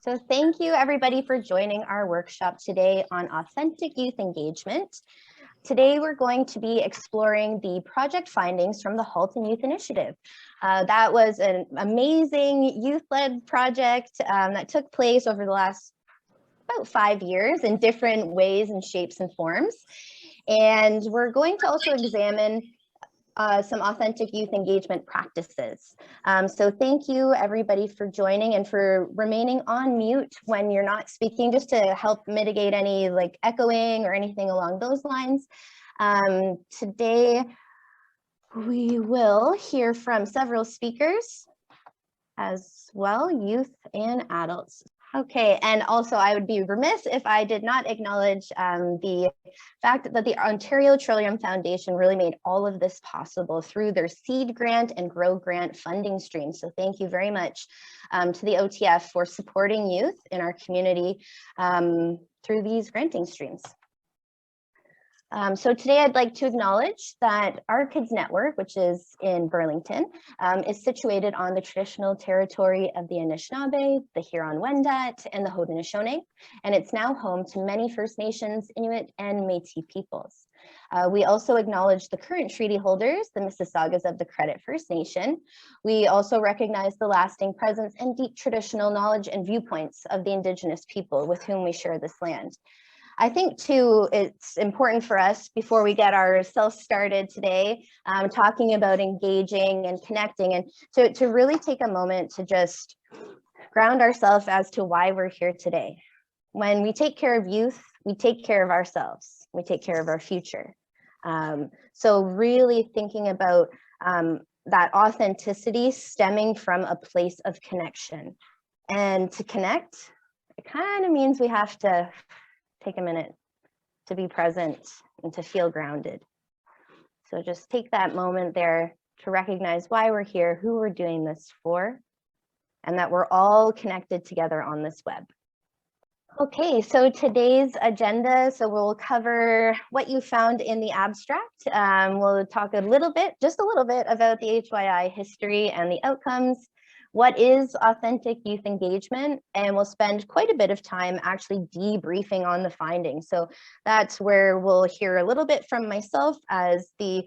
So thank you everybody for joining our workshop today on authentic youth engagement. Today we're going to be exploring the project findings from the Halton Youth Initiative. That was an amazing youth-led project that took place over the last about 5 years in different ways and shapes and forms. And we're going to also examine some authentic youth engagement practices. So thank you everybody for joining and for remaining on mute when you're not speaking, just to help mitigate any like echoing or anything along those lines. Today we will hear from several speakers as well, youth and adults. Okay, and also I would be remiss if I did not acknowledge the fact that the Ontario Trillium Foundation really made all of this possible through their seed grant and grow grant funding streams. So thank you very much to the OTF for supporting youth in our community through these granting streams. So today I'd like to acknowledge that our Kids Network, which is in Burlington, is situated on the traditional territory of the Anishinaabe, the Huron-Wendat, and the Haudenosaunee, and it's now home to many First Nations, Inuit, and Métis peoples. We also acknowledge the current treaty holders, the Mississaugas of the Credit First Nation. We also recognize the lasting presence and deep traditional knowledge and viewpoints of the Indigenous people with whom we share this land. I think too, it's important for us before we get ourselves started today, talking about engaging and connecting, and to really take a moment to just ground ourselves as to why we're here today. When we take care of youth, we take care of ourselves, we take care of our future. So really thinking about that authenticity stemming from a place of connection. And to connect, it kind of means we have to take a minute to be present and to feel grounded. So just take that moment there to recognize why we're here, who we're doing this for, and that we're all connected together on this web. Okay, so today's agenda, so we'll cover what you found in the abstract. We'll talk a little bit, just a little bit, about the HYI history and the outcomes. What is authentic youth engagement? And we'll spend quite a bit of time actually debriefing on the findings. So that's where we'll hear a little bit from myself as the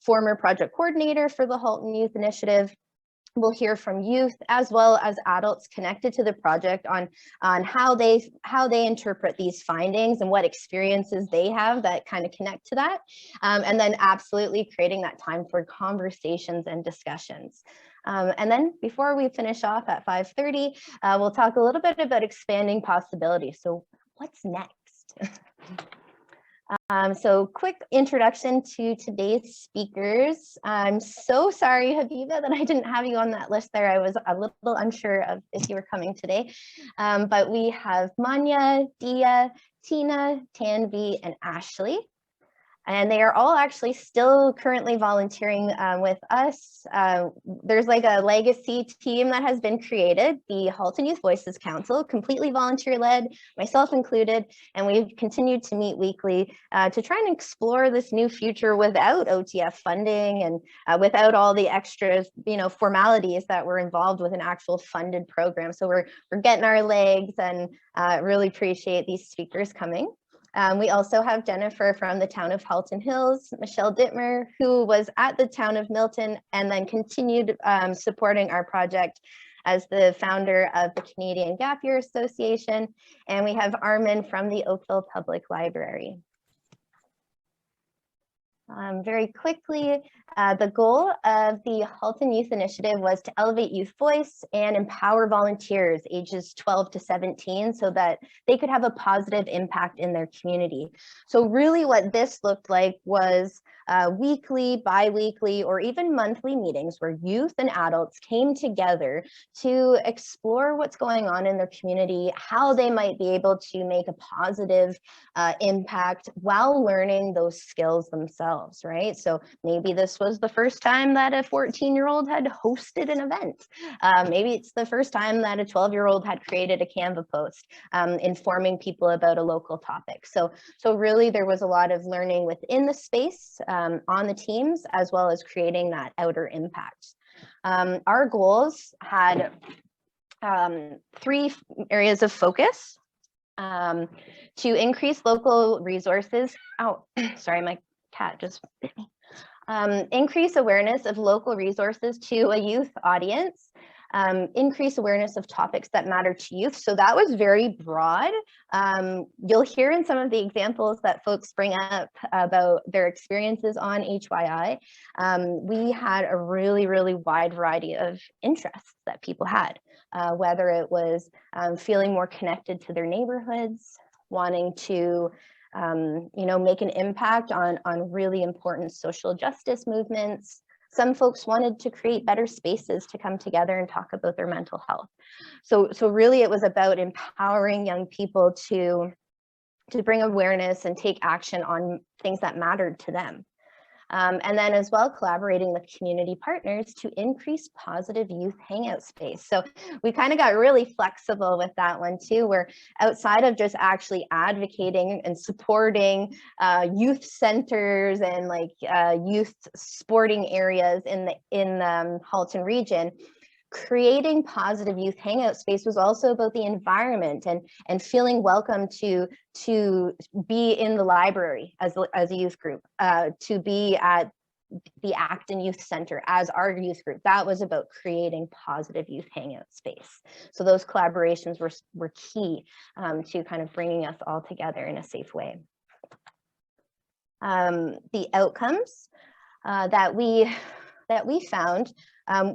former project coordinator for the Halton Youth Initiative. We'll hear from youth as well as adults connected to the project on how they interpret these findings and what experiences they have that kind of connect to that. And then absolutely creating that time for conversations and discussions. And then before we finish off at 5:30, we'll talk a little bit about expanding possibilities. So what's next? So quick introduction to today's speakers. I'm so sorry, Habiba, that I didn't have you on that list there. I was a little unsure of if you were coming today. But we have Manya, Dia, Tina, Tanvi, and Ashley. And they are all actually still currently volunteering with us. There's like a legacy team that has been created, the Halton Youth Voices Council, completely volunteer-led, myself included, and we've continued to meet weekly to try and explore this new future without OTF funding and without all the extra, formalities that were involved with an actual funded program. So we're getting our legs, and really appreciate these speakers coming. We also have Jennifer from the town of Halton Hills, Michelle Dittmer, who was at the town of Milton and then continued supporting our project as the founder of the Canadian Gap Year Association. And we have Armin from the Oakville Public Library. Very quickly, the goal of the Halton Youth Initiative was to elevate youth voice and empower volunteers ages 12 to 17 so that they could have a positive impact in their community. So really what this looked like was weekly, bi-weekly, or even monthly meetings where youth and adults came together to explore what's going on in their community, how they might be able to make a positive impact while learning those skills themselves, right? So maybe this was the first time that a 14-year-old had hosted an event. Maybe it's the first time that a 12-year-old had created a Canva post, informing people about a local topic. So really there was a lot of learning within the space on the teams, as well as creating that outer impact. Our goals had three areas of focus. To increase local resources. Oh, sorry, my cat just bit me. Increase awareness of local resources to a youth audience. Increase awareness of topics that matter to youth. So that was very broad. You'll hear in some of the examples that folks bring up about their experiences on HYI. We had a really, really wide variety of interests that people had, whether it was feeling more connected to their neighborhoods, wanting to make an impact on really important social justice movements. Some folks wanted to create better spaces to come together and talk about their mental health. So really it was about empowering young people to bring awareness and take action on things that mattered to them. And then as well, collaborating with community partners to increase positive youth hangout space. So we kind of got really flexible with that one too, where outside of just actually advocating and supporting youth centers and like youth sporting areas in the Halton region, creating positive youth hangout space was also about the environment and feeling welcome to be in the library as a youth group, to be at the Acton Youth Center as our youth group. That was about creating positive youth hangout space. So those collaborations were key to kind of bringing us all together in a safe way. The outcomes that we found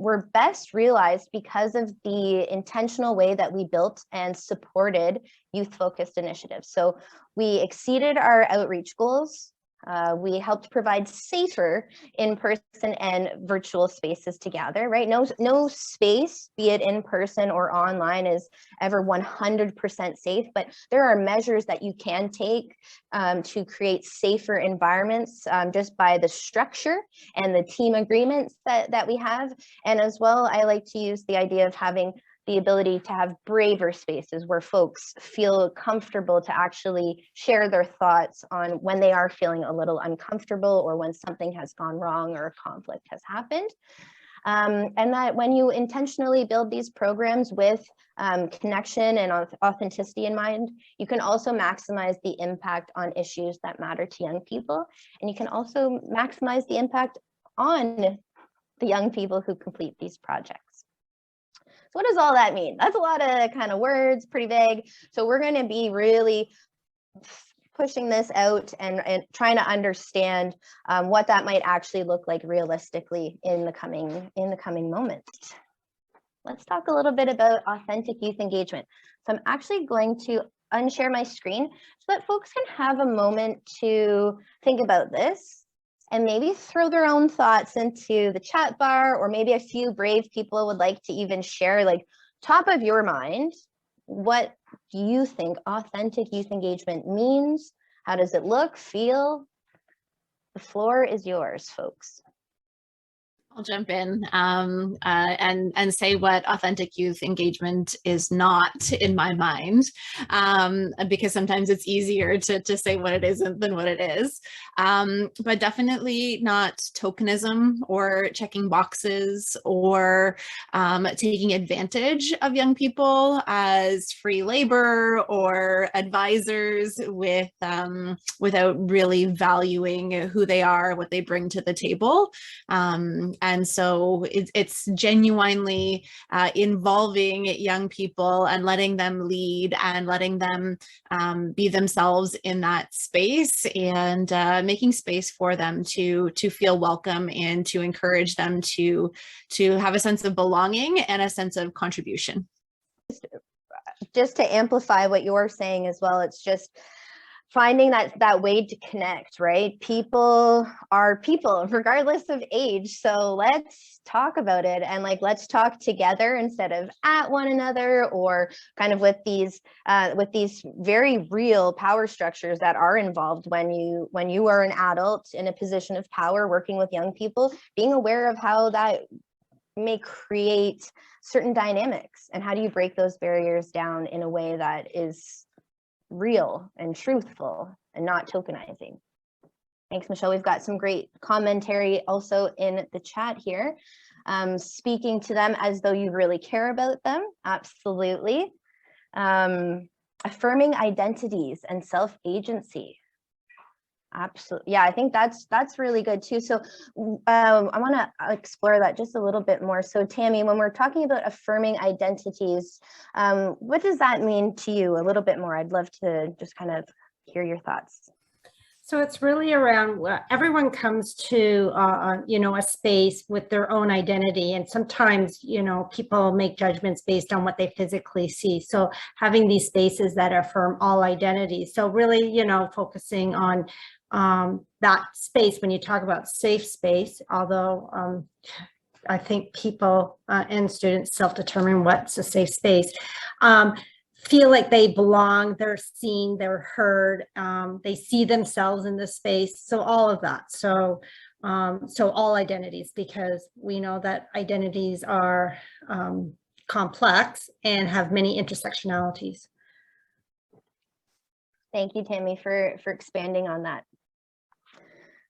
were best realized because of the intentional way that we built and supported youth-focused initiatives. So we exceeded our outreach goals. We helped provide safer in-person and virtual spaces to gather, right? No space, be it in person or online, is ever 100% safe, but there are measures that you can take to create safer environments just by the structure and the team agreements that we have. And as well, I like to use the idea of having the ability to have braver spaces where folks feel comfortable to actually share their thoughts on when they are feeling a little uncomfortable or when something has gone wrong or a conflict has happened. And that when you intentionally build these programs with connection and authenticity in mind, you can also maximize the impact on issues that matter to young people. And you can also maximize the impact on the young people who complete these projects. So what does all that mean? That's a lot of kind of words, pretty vague. So we're going to be really pushing this out and trying to understand what that might actually look like realistically in the coming moments. Let's talk a little bit about authentic youth engagement. So I'm actually going to unshare my screen so that folks can have a moment to think about this and maybe throw their own thoughts into the chat bar, or maybe a few brave people would like to even share, like, top of your mind, what do you think authentic youth engagement means? How does it look, feel? The floor is yours, folks. I'll jump in and say what authentic youth engagement is not in my mind, because sometimes it's easier to say what it isn't than what it is. But definitely not tokenism or checking boxes or taking advantage of young people as free labor or advisors without really valuing who they are, what they bring to the table. And so it's genuinely involving young people and letting them lead and letting them be themselves in that space, and making space for them to feel welcome and to encourage them to have a sense of belonging and a sense of contribution. Just to amplify what you're saying as well, it's just finding that way to connect, right? People are people regardless of age. So let's talk about it, and like, let's talk together instead of at one another, or kind of with these very real power structures that are involved when you are an adult in a position of power working with young people, being aware of how that may create certain dynamics, and how do you break those barriers down in a way that is real and truthful and not tokenizing. Thanks, Michelle. We've got some great commentary also in the chat here. Speaking to them as though you really care about them, absolutely. Affirming identities and self-agency. Absolutely. Yeah, I think that's really good too. So I want to explore that just a little bit more. So Tammy, when we're talking about affirming identities, what does that mean to you a little bit more? I'd love to just kind of hear your thoughts. So it's really around everyone comes to, a space with their own identity. And sometimes, people make judgments based on what they physically see. So having these spaces that affirm all identities. So really, focusing on that space when you talk about safe space, although I think people and students self-determine what's a safe space. Feel like they belong, they're seen, they're heard, they see themselves in the space. So all of that. So all identities, because we know that identities are complex and have many intersectionalities. Thank you, Tammy, for expanding on that.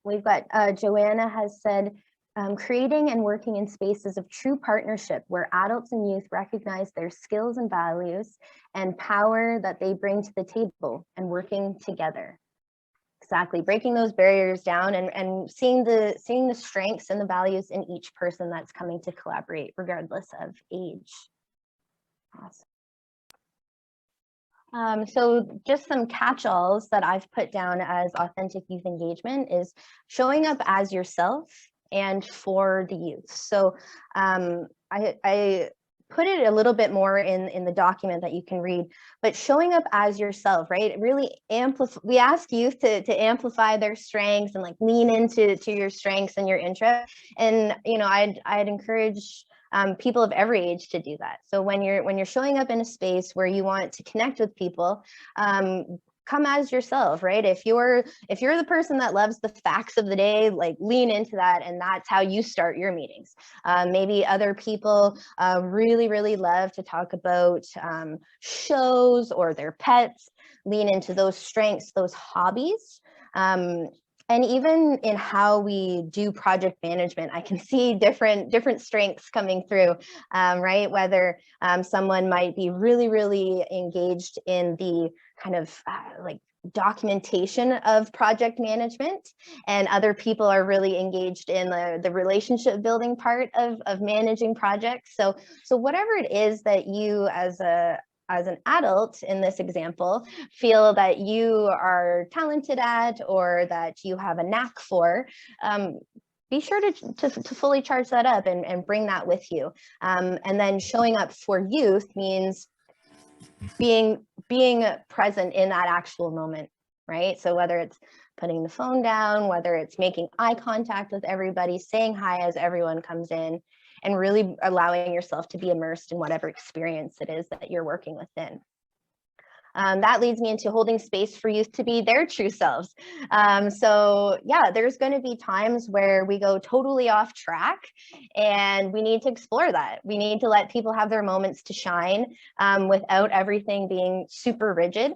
We've got Joanna has said, creating and working in spaces of true partnership where adults and youth recognize their skills and values and power that they bring to the table and working together. Exactly, breaking those barriers down and seeing the strengths and the values in each person that's coming to collaborate, regardless of age. Awesome. So just some catch-alls that I've put down as authentic youth engagement is showing up as yourself and for the youth. So I put it a little bit more in the document that you can read, but showing up as yourself, right? It really we ask youth to amplify their strengths and like lean into your strengths and your interests. And, I'd encourage people of every age to do that. So when you're showing up in a space where you want to connect with people, come as yourself, right? If you're the person that loves the facts of the day, like lean into that, and that's how you start your meetings. Maybe other people really, really love to talk about shows or their pets. Lean into those strengths, those hobbies. And even in how we do project management, I can see different strengths coming through, right? Whether someone might be really, really engaged in the kind of like documentation of project management, and other people are really engaged in the relationship building part of managing projects. So whatever it is that you as an adult in this example feel that you are talented at or that you have a knack for, be sure to fully charge that up and bring that with you. And then showing up for youth means being present in that actual moment, right? So whether it's putting the phone down, whether it's making eye contact with everybody, saying hi as everyone comes in, and really allowing yourself to be immersed in whatever experience it is that you're working within. That leads me into holding space for youth to be their true selves. So yeah, there's going to be times where we go totally off track, and we need to explore that. We need to let people have their moments to shine without everything being super rigid.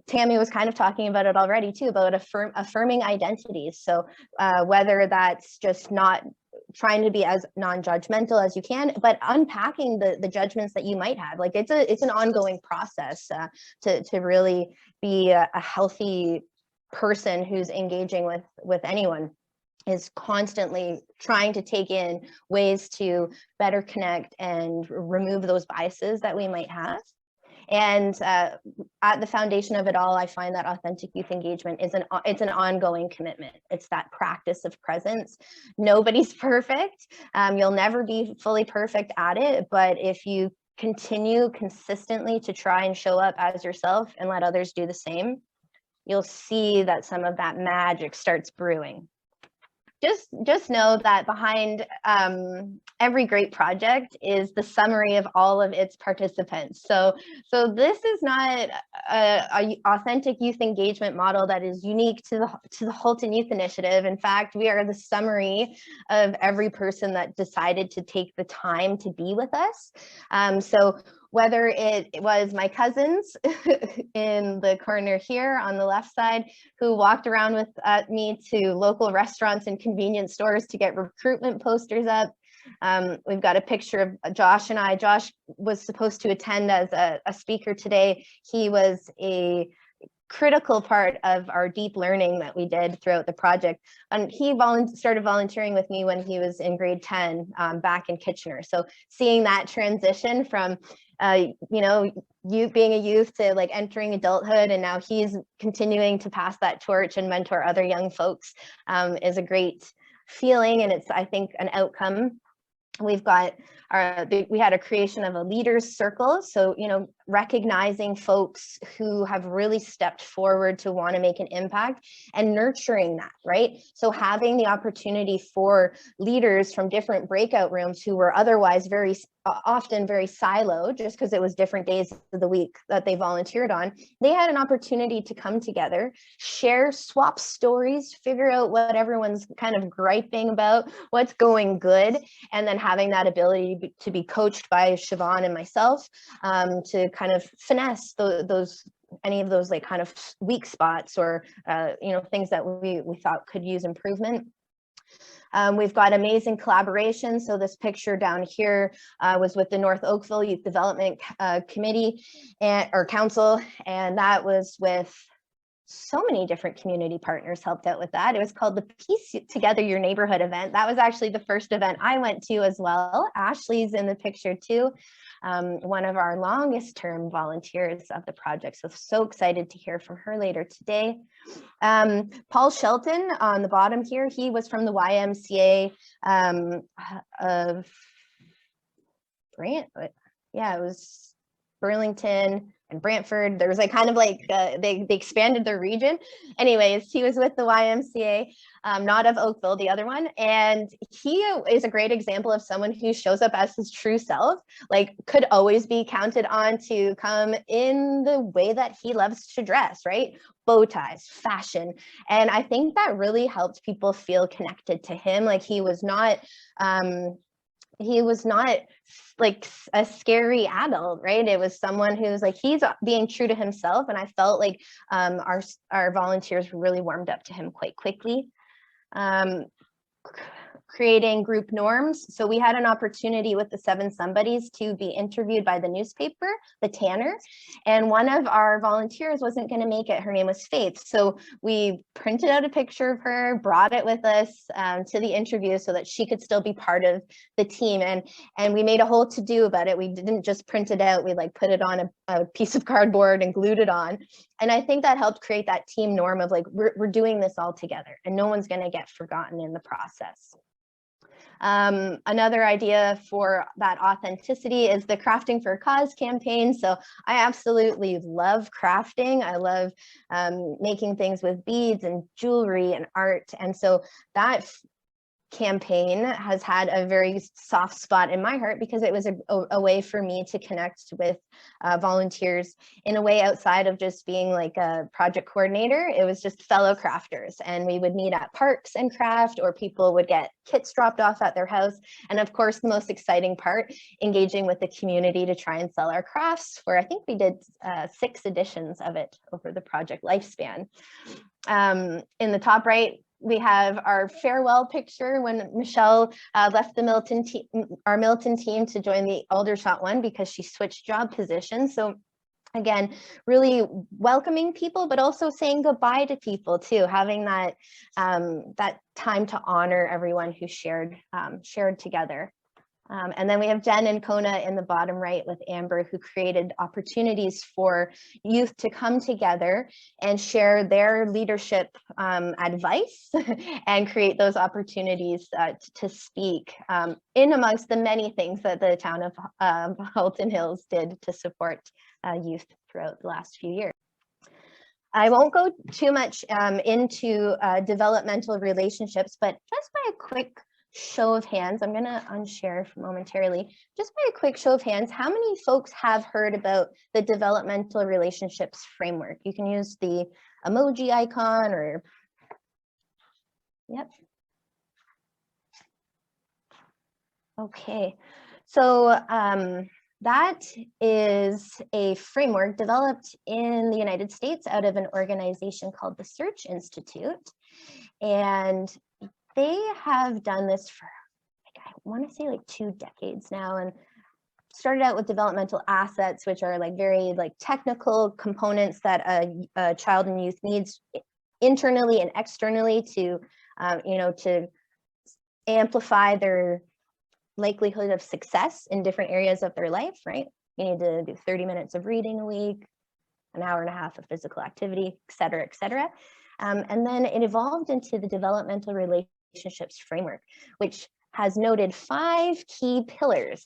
Tammy was kind of talking about it already too, about affirming identities. So whether that's just not trying to be as non-judgmental as you can, but unpacking the judgments that you might have. Like it's an ongoing process to really be a healthy person who's engaging with anyone, is constantly trying to take in ways to better connect and remove those biases that we might have. And at the foundation of it all, I find that authentic youth engagement is it's an ongoing commitment. It's that practice of presence. Nobody's perfect. You'll never be fully perfect at it, but if you continue consistently to try and show up as yourself and let others do the same, you'll see that some of that magic starts brewing. Just know that behind every great project is the summary of all of its participants. So this is not a authentic youth engagement model that is unique to the Halton Youth Initiative. In fact, we are the summary of every person that decided to take the time to be with us. So whether it was my cousins in the corner here on the left side, who walked around with me to local restaurants and convenience stores to get recruitment posters up. We've got a picture of Josh and I. Josh was supposed to attend as a speaker today. He was a critical part of our deep learning that we did throughout the project. And he started volunteering with me when he was in grade 10 back in Kitchener. So seeing that transition from, you being a youth to like entering adulthood, and now he's continuing to pass that torch and mentor other young folks is a great feeling. And it's, I think, an outcome. We've got we had a creation of a leaders circle. So, recognizing folks who have really stepped forward to want to make an impact and nurturing that, right? So having the opportunity for leaders from different breakout rooms who were otherwise often very siloed, just because it was different days of the week that they volunteered on, they had an opportunity to come together, share, swap stories, figure out what everyone's kind of griping about, what's going good, and then having that ability to be coached by Siobhan and myself to kind of finesse any of those like kind of weak spots or things that we thought could use improvement. We've got amazing collaboration. So this picture down here was with the North Oakville Youth Development Committee or Council, and that was with so many different community partners helped out with that. It was called the Piece Together Your Neighborhood event. That was actually the first event I went to as well. Ashley's in the picture too. One of our longest term volunteers of the project. So excited to hear from her later today. Paul Shelton on the bottom here, he was from the YMCA of it was Burlington and Brantford. There was like kind of like they expanded their region. Anyways, he was with the YMCA, not of Oakville, the other one. And he is a great example of someone who shows up as his true self, like could always be counted on to come in the way that he loves to dress, right? Bow ties, fashion. And I think that really helped people feel connected to him. Like he was not like a scary adult, right? It was someone who's like, he's being true to himself. And I felt like our volunteers really warmed up to him quite quickly. Creating group norms. So we had an opportunity with the 7 Somebodies to be interviewed by the newspaper, the Tanner, and one of our volunteers wasn't going to make it. Her name was Faith. So we printed out a picture of her, brought it with us to the interview so that she could still be part of the team. And we made a whole to-do about it. We didn't just print it out. We like put it on a piece of cardboard and glued it on. And I think that helped create that team norm of like, we're doing this all together and no one's going to get forgotten in the process. Another idea for that authenticity is the Crafting for a Cause campaign. So I absolutely love crafting. I love making things with beads and jewelry and art. And so that campaign has had a very soft spot in my heart because it was a way for me to connect with volunteers in a way outside of just being like a project coordinator. It was just fellow crafters, and we would meet at parks and craft, or people would get kits dropped off at their house. And of course, the most exciting part, engaging with the community to try and sell our crafts, where I think we did 6 editions of it over the project lifespan. In the top right, we have our farewell picture when Michelle left the our Milton team to join the Aldershot one because she switched job positions. So again, really welcoming people, but also saying goodbye to people too, having that that time to honor everyone who shared together. And then we have Jen and Kona in the bottom right with Amber, who created opportunities for youth to come together and share their leadership advice and create those opportunities to speak in amongst the many things that the town of Halton Hills did to support youth throughout the last few years. I won't go too much into developmental relationships, but just by a quick show of hands, I'm going to unshare momentarily. Just by a quick show of hands, how many folks have heard about the developmental relationships framework? You can use the emoji icon or, yep. Okay, so that is a framework developed in the United States out of an organization called the Search Institute. And they have done this for, I want to say like 2 decades now, and started out with developmental assets, which are like very like technical components that a child and youth needs internally and externally to, to amplify their likelihood of success in different areas of their life, right? You need to do 30 minutes of reading a week, an hour and a half of physical activity, et cetera, et cetera. And then it evolved into the developmental relationships framework, which has noted 5 key pillars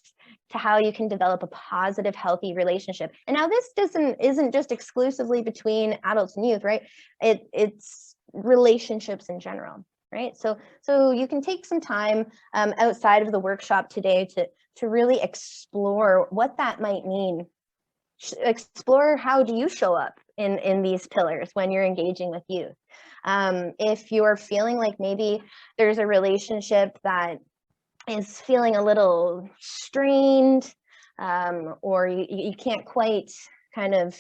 to how you can develop a positive, healthy relationship. And now this isn't just exclusively between adults and youth, right? It's relationships in general. Right, so you can take some time outside of the workshop today to really explore what that might mean. Explore how do you show up in these pillars when you're engaging with youth. If you're feeling like maybe there's a relationship that is feeling a little strained, or you can't quite kind of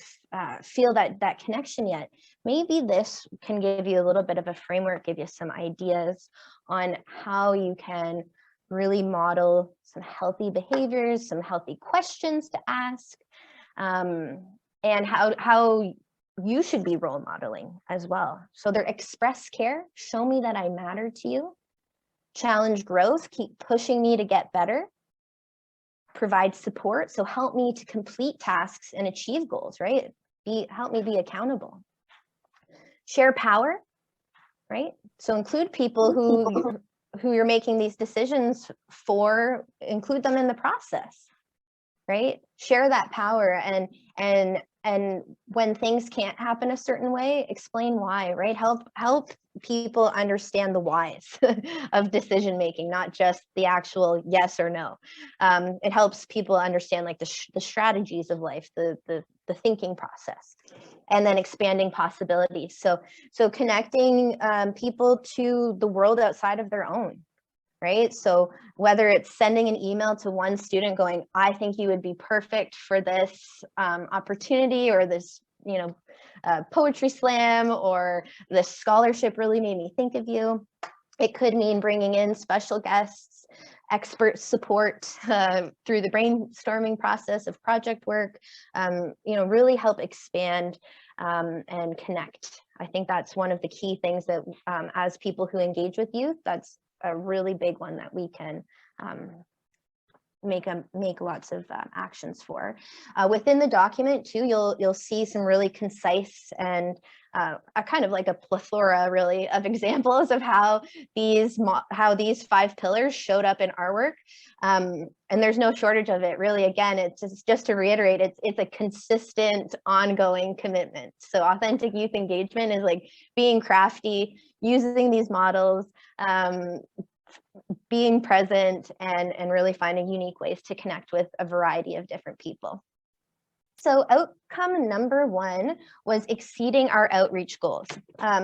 feel that connection yet, maybe this can give you a little bit of a framework, give you some ideas on how you can really model some healthy behaviors, some healthy questions to ask, and how you should be role modeling as well. So they're express care, show me that I matter to you, challenge growth, keep pushing me to get better, provide support, so help me to complete tasks and achieve goals, right? Help me be accountable. Share power, right? So include people who you're making these decisions for, include them in the process, right? Share that power, and when things can't happen a certain way, explain why, right? Help people understand the whys of decision making, not just the actual yes or no. It helps people understand like the strategies of life, the thinking process, and then expanding possibilities. So connecting people to the world outside of their own. Right? So whether it's sending an email to one student going, I think you would be perfect for this opportunity, or this, poetry slam, or this scholarship really made me think of you. It could mean bringing in special guests, expert support through the brainstorming process of project work, really help expand and connect. I think that's one of the key things that as people who engage with youth, that's a really big one that we can make lots of actions for. Within the document too, you'll see some really concise and a kind of like a plethora really of examples of how these 5 pillars showed up in our work. And there's no shortage of it, really. Again, it's just to reiterate, it's a consistent, ongoing commitment. So authentic youth engagement is like being crafty, using these models, being present, and really finding unique ways to connect with a variety of different people. So outcome number 1 was exceeding our outreach goals.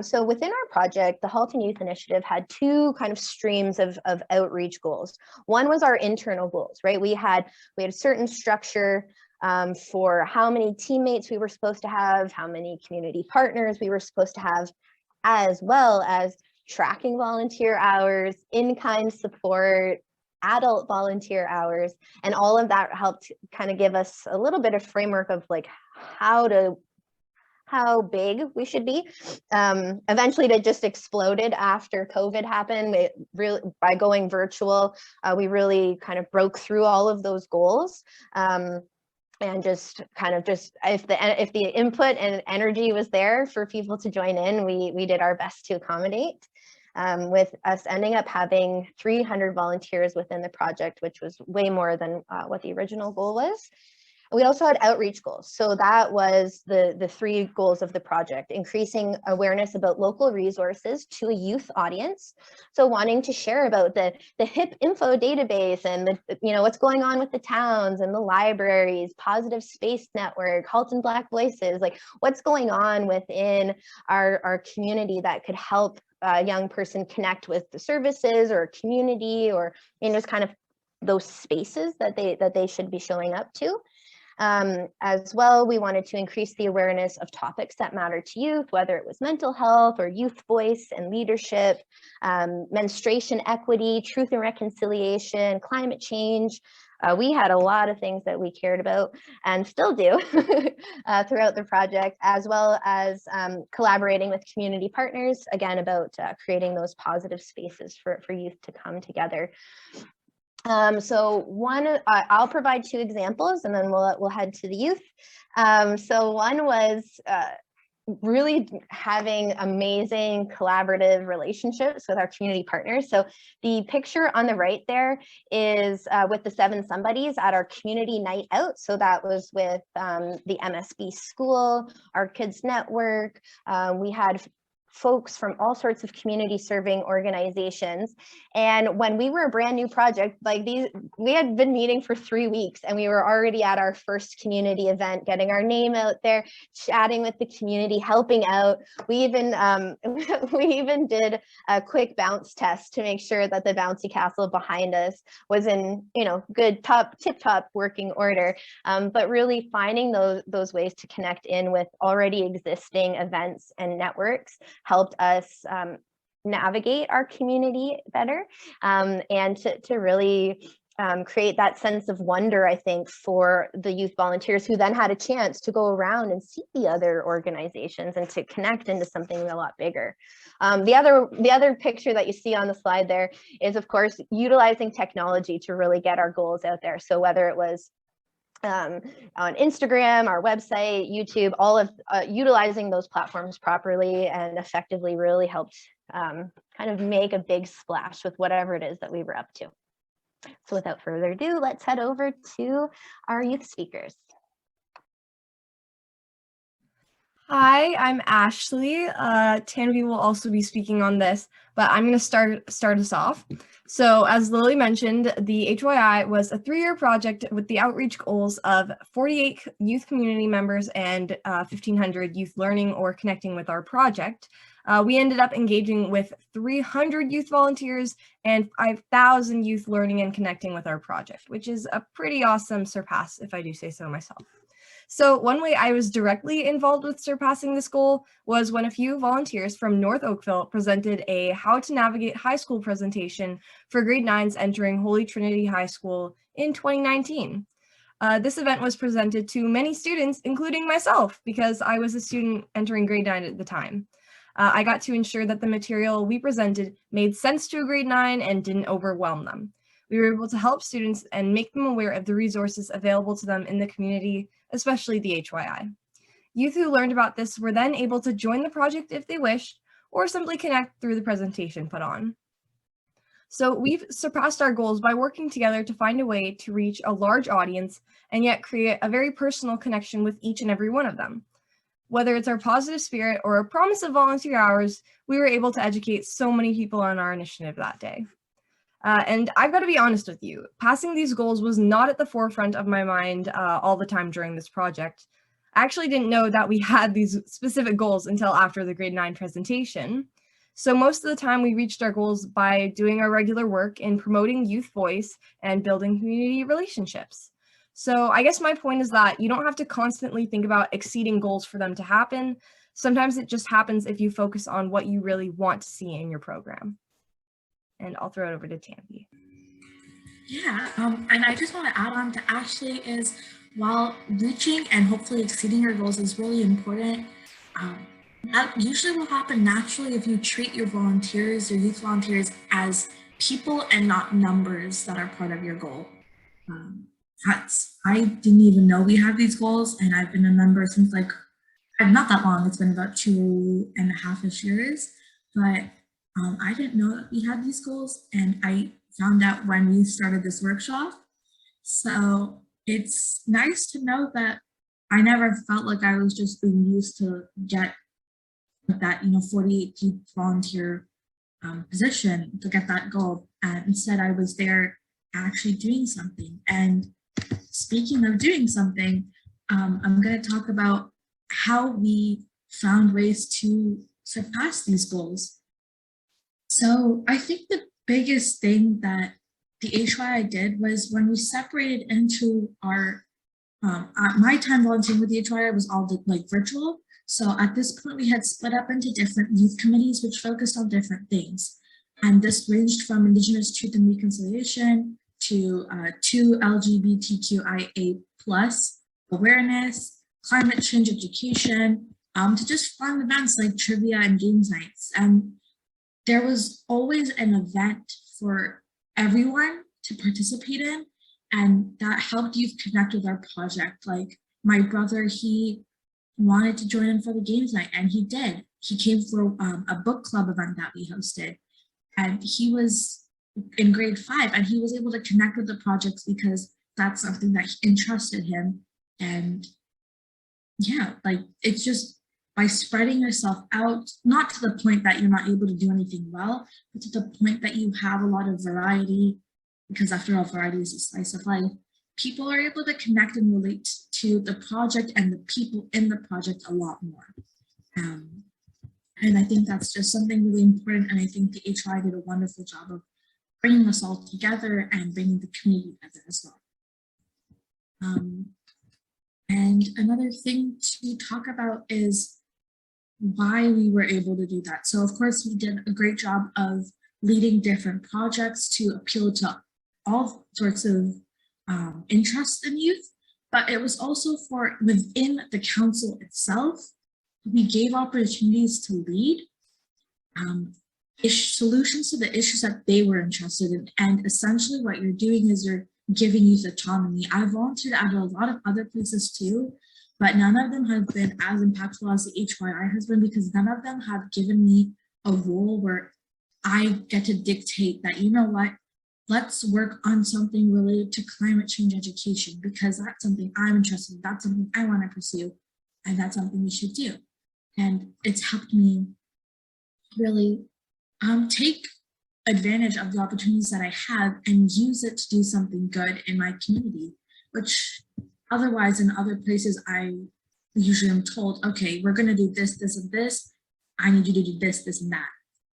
So within our project, the Halton Youth Initiative had 2 kind of streams of outreach goals. One was our internal goals, right? We had a certain structure for how many teammates we were supposed to have, how many community partners we were supposed to have, as well as tracking volunteer hours, in-kind support, adult volunteer hours, and all of that helped kind of give us a little bit of framework of like how big we should be. Eventually it just exploded after COVID happened. By going virtual, we really kind of broke through all of those goals. And just if the input and energy was there for people to join in, we did our best to accommodate. With us ending up having 300 volunteers within the project, which was way more than what the original goal was. We also had outreach goals. So that was the 3 goals of the project: increasing awareness about local resources to a youth audience. So wanting to share about the HIP info database and what's going on with the towns and the libraries, Positive Space Network, Halton Black Voices, like what's going on within our community that could help a young person connect with the services or community, or just kind of those spaces that they should be showing up to. As well, we wanted to increase the awareness of topics that matter to youth, whether it was mental health or youth voice and leadership, menstruation equity, truth and reconciliation, climate change. We had a lot of things that we cared about and still do throughout the project, as well as collaborating with community partners, again, about creating those positive spaces for youth to come together. So I'll provide two examples and then we'll head to the youth. So one was really having amazing collaborative relationships with our community partners. So the picture on the right there is with the 7 somebodies at our community night out. So that was with the MSB school, our kids network. We had folks from all sorts of community serving organizations. And when we were a brand new project, like we had been meeting for 3 weeks and we were already at our first community event, getting our name out there, chatting with the community, helping out. We even did a quick bounce test to make sure that the bouncy castle behind us was in, good tip-top working order. But really finding those ways to connect in with already existing events and networks helped us navigate our community better, and to really create that sense of wonder, I think, for the youth volunteers who then had a chance to go around and see the other organizations and to connect into something a lot bigger. The other picture that you see on the slide there is, of course, utilizing technology to really get our goals out there. So whether it was on Instagram, our website, YouTube, all of utilizing those platforms properly and effectively really helped kind of make a big splash with whatever it is that we were up to. So without further ado, let's head over to our youth speakers. Hi, I'm Ashley. Tanvi will also be speaking on this, but I'm going to start us off. So as Lily mentioned, the HYI was a 3-year project with the outreach goals of 48 youth community members and 1,500 youth learning or connecting with our project. We ended up engaging with 300 youth volunteers and 5,000 youth learning and connecting with our project, which is a pretty awesome surpass, if I do say so myself. So one way I was directly involved with surpassing this goal was when a few volunteers from North Oakville presented a How to Navigate High School presentation for grade 9s entering Holy Trinity High School in 2019. This event was presented to many students, including myself, because I was a student entering grade 9 at the time. I got to ensure that the material we presented made sense to a grade 9 and didn't overwhelm them. We were able to help students and make them aware of the resources available to them in the community, especially the HYI. Youth who learned about this were then able to join the project if they wished, or simply connect through the presentation put on. So we've surpassed our goals by working together to find a way to reach a large audience and yet create a very personal connection with each and every one of them. Whether it's our positive spirit or a promise of volunteer hours, we were able to educate so many people on our initiative that day. And I've got to be honest with you, passing these goals was not at the forefront of my mind all the time during this project. I actually didn't know that we had these specific goals until after the grade 9 presentation. So most of the time we reached our goals by doing our regular work in promoting youth voice and building community relationships. So I guess my point is that you don't have to constantly think about exceeding goals for them to happen. Sometimes it just happens if you focus on what you really want to see in your program. And I'll throw it over to Tanvi. Yeah, and I just want to add on to Ashley is while reaching and hopefully exceeding your goals is really important, that usually will happen naturally if you treat your volunteers, your youth volunteers, as people and not numbers that are part of your goal. I didn't even know we had these goals, and I've been a member since not that long. It's been about 2.5-ish years, but I didn't know that we had these goals, and I found out when we started this workshop. So it's nice to know that I never felt like I was just being used to get that 48 youth volunteer position to get that goal. And instead, I was there actually doing something. And speaking of doing something, I'm going to talk about how we found ways to surpass these goals. So I think the biggest thing that the HYI did was when we separated into our, my time volunteering with the HYI was all like virtual. So at this point, we had split up into different youth committees, which focused on different things. And this ranged from Indigenous Truth and Reconciliation to LGBTQIA+ awareness, climate change education, to just fun events like trivia and games nights. And there was always an event for everyone to participate in, and that helped youth connect with our project. Like my brother, he wanted to join in for the games night, and he did. He came for a book club event that we hosted, and he was in grade 5, and he was able to connect with the projects because that's something that interested him. And yeah, like it's just by spreading yourself out, not to the point that you're not able to do anything well, but to the point that you have a lot of variety, because after all, variety is a slice of life. People are able to connect and relate to the project and the people in the project a lot more. And I think that's just something really important. And I think the HYI did a wonderful job of bringing us all together and bringing the community together as well. And another thing to talk about is why we were able to do that. So of course, we did a great job of leading different projects to appeal to all sorts of interests in youth, but it was also for within the council itself. We gave opportunities to lead solutions to the issues that they were interested in. And essentially what you're doing is you're giving youth autonomy. I volunteered at a lot of other places too, but none of them have been as impactful as the HYI has been, because none of them have given me a role where I get to dictate that, you know what, let's work on something related to climate change education, because that's something I'm interested in, that's something I want to pursue, and that's something we should do. And it's helped me really take advantage of the opportunities that I have and use it to do something good in my community, which otherwise in other places I usually am told, okay, we're going to do this, this, and this. I need you to do this, this, and that.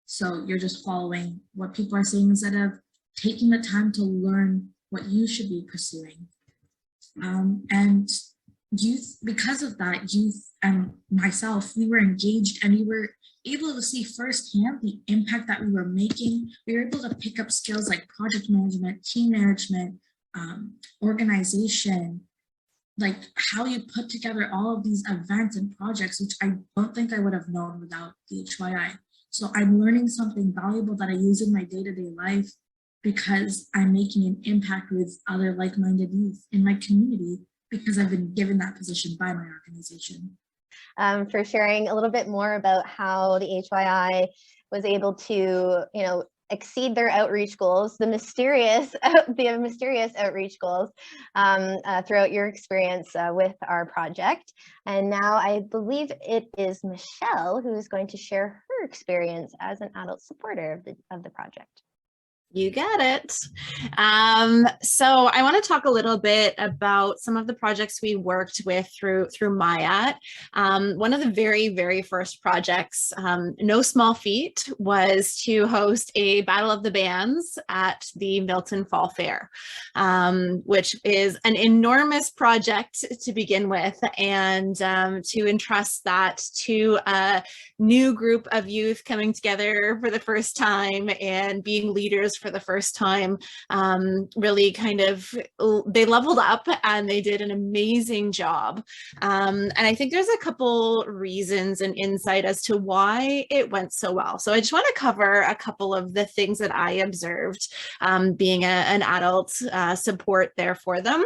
So you're just following what people are saying instead of taking the time to learn what you should be pursuing. And youth, because of that, youth and myself, we were engaged and we were able to see firsthand the impact that we were making. We were able to pick up skills like project management, team management, organization, like how you put together all of these events and projects, which I don't think I would have known without the HYI. So I'm learning something valuable that I use in my day-to-day life because I'm making an impact with other like-minded youth in my community because I've been given that position by my organization. For sharing a little bit more about how the HYI was able to, exceed their outreach goals, the mysterious outreach goals throughout your experience with our project. And now I believe it is Michelle who is going to share her experience as an adult supporter of the project. You got it. So I want to talk a little bit about some of the projects we worked with through MyAt. One of the very, very first projects, no small feat, was to host a Battle of the Bands at the Milton Fall Fair, which is an enormous project to begin with, and to entrust that to a new group of youth coming together for the first time and being leaders for the first time, really kind of, they leveled up and they did an amazing job. And I think there's a couple reasons and insight as to why it went so well. So I just want to cover a couple of the things that I observed being an adult support there for them.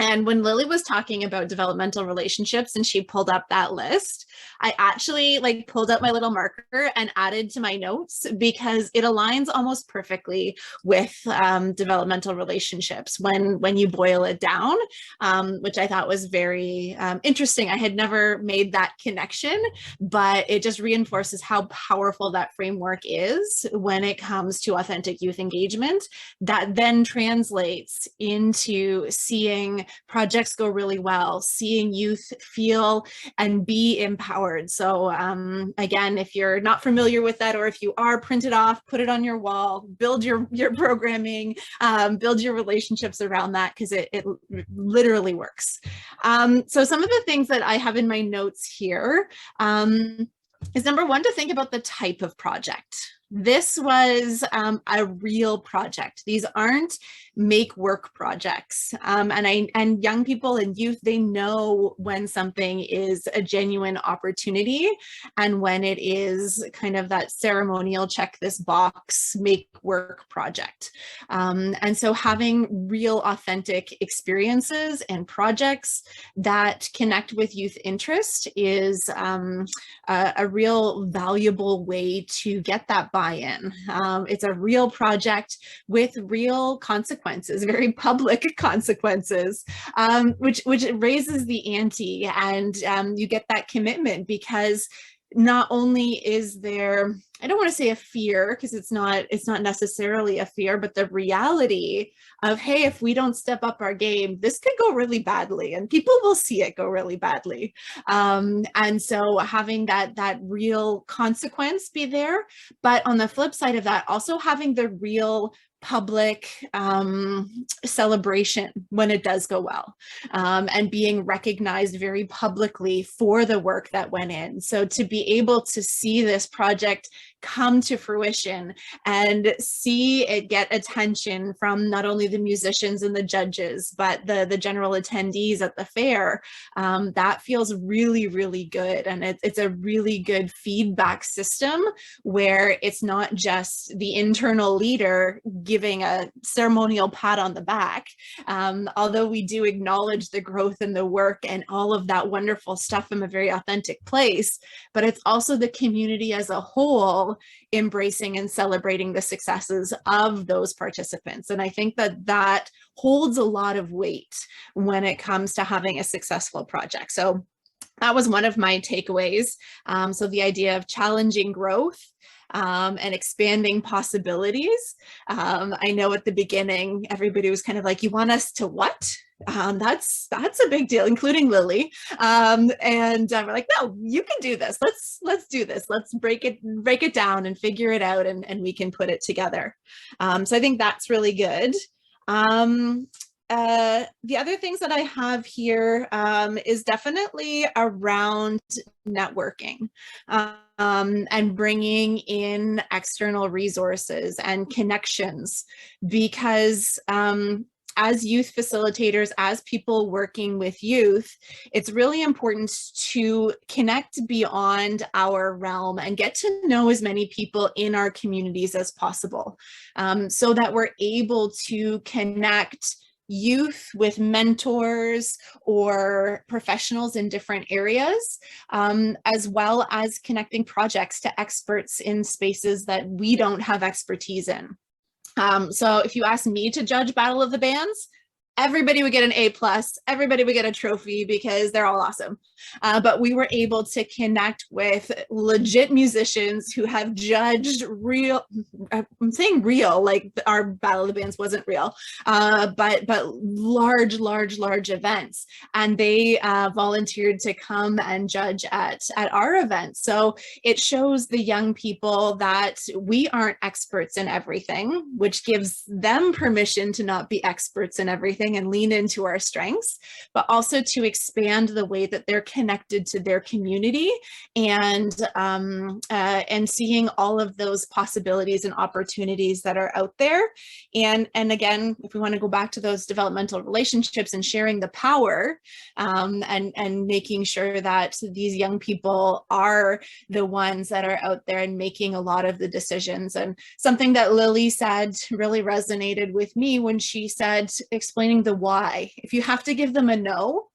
And when Lily was talking about developmental relationships and she pulled up that list, I actually pulled out my little marker and added to my notes because it aligns almost perfectly with developmental relationships when you boil it down, which I thought was very interesting. I had never made that connection, but it just reinforces how powerful that framework is when it comes to authentic youth engagement that then translates into seeing projects go really well, seeing youth feel and be empowered. So again, if you're not familiar with that, or if you are, print it off, put it on your wall, build your programming, build your relationships around that, because it literally works. So some of the things that I have in my notes here is number one, to think about the type of project. This was a real project. These aren't make work projects. And young people and youth, they know when something is a genuine opportunity and when it is kind of that ceremonial check this box, make work project. And so having real authentic experiences and projects that connect with youth interest is a real valuable way to get that buy-in. It's a real project with real consequences, very public consequences, which raises the ante, and you get that commitment, because not only is there, I don't want to say a fear, because it's not necessarily a fear, but the reality of, hey, if we don't step up our game, this could go really badly, and people will see it go really badly. And so having that real consequence be there, but on the flip side of that, also having the real public celebration when it does go well, and being recognized very publicly for the work that went in. So to be able to see this project come to fruition and see it get attention from not only the musicians and the judges, but the general attendees at the fair, that feels really, really good. And it's a really good feedback system where it's not just the internal leader giving a ceremonial pat on the back, although we do acknowledge the growth and the work and all of that wonderful stuff from a very authentic place, but it's also the community as a whole embracing and celebrating the successes of those participants. And I think that holds a lot of weight when it comes to having a successful project. So that was one of my takeaways. So the idea of challenging growth and expanding possibilities. I know at the beginning, everybody was kind of like, you want us to what? That's a big deal, including Lily. And we're like, no, you can do this. Let's do this. Let's break it down and figure it out, and we can put it together. So I think that's really good. The other things that I have here is definitely around networking and bringing in external resources and connections, because as youth facilitators, as people working with youth, it's really important to connect beyond our realm and get to know as many people in our communities as possible, so that we're able to connect youth with mentors or professionals in different areas, as well as connecting projects to experts in spaces that we don't have expertise in. So if you ask me to judge Battle of the Bands, everybody would get an A+, everybody would get a trophy because they're all awesome. But we were able to connect with legit musicians who have judged real, I'm saying real, like our Battle of the Bands wasn't real, but large events. And they volunteered to come and judge at our event. So it shows the young people that we aren't experts in everything, which gives them permission to not be experts in everything and lean into our strengths, but also to expand the way that they're connected to their community, and seeing all of those possibilities and opportunities that are out there. And again, if we want to go back to those developmental relationships and sharing the power, and making sure that these young people are the ones that are out there and making a lot of the decisions. And something that Lily said really resonated with me when she said, explaining the why. If you have to give them a no,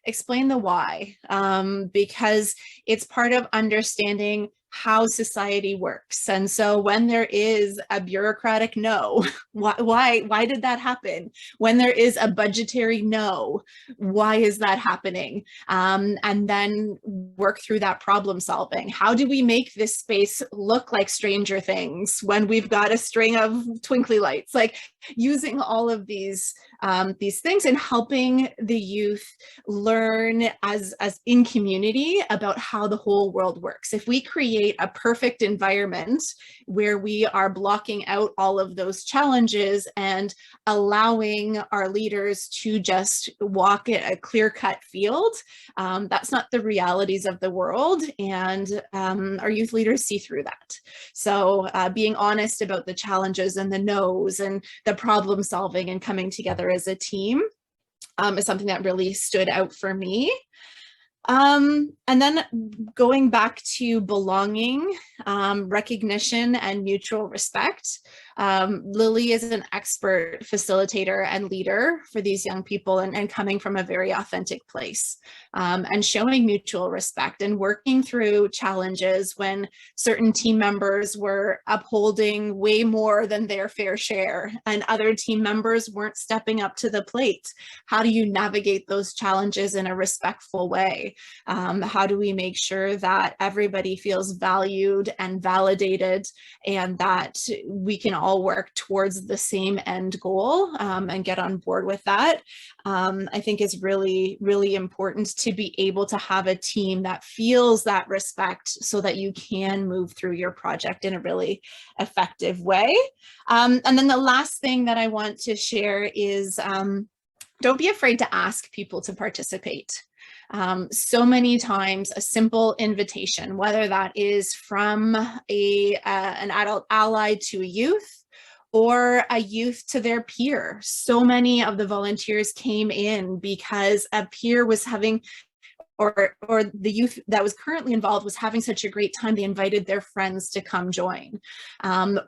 explain the why, because it's part of understanding how society works. And so when there is a bureaucratic no, why did that happen? When there is a budgetary no, why is that happening? And then work through that problem solving. How do we make this space look like Stranger Things when we've got a string of twinkly lights? Like using all of these things and helping the youth learn as in community about how the whole world works. If we create a perfect environment where we are blocking out all of those challenges and allowing our leaders to just walk a clear-cut field, that's not the realities of the world, and our youth leaders see through that. So being honest about the challenges and the no's and the problem solving and coming together as a team is something that really stood out for me. And then going back to belonging, recognition, and mutual respect. Lily is an expert facilitator and leader for these young people, and coming from a very authentic place, and showing mutual respect and working through challenges when certain team members were upholding way more than their fair share and other team members weren't stepping up to the plate. How do you navigate those challenges in a respectful way? How do we make sure that everybody feels valued and validated, and that we can all work towards the same end goal, and get on board with that? I think is really, really important to be able to have a team that feels that respect so that you can move through your project in a really effective way. And then the last thing that I want to share is don't be afraid to ask people to participate. So many times a simple invitation, whether that is from an adult ally to a youth, or a youth to their peer. So many of the volunteers came in because a peer was having, or the youth that was currently involved was having such a great time, they invited their friends to come join.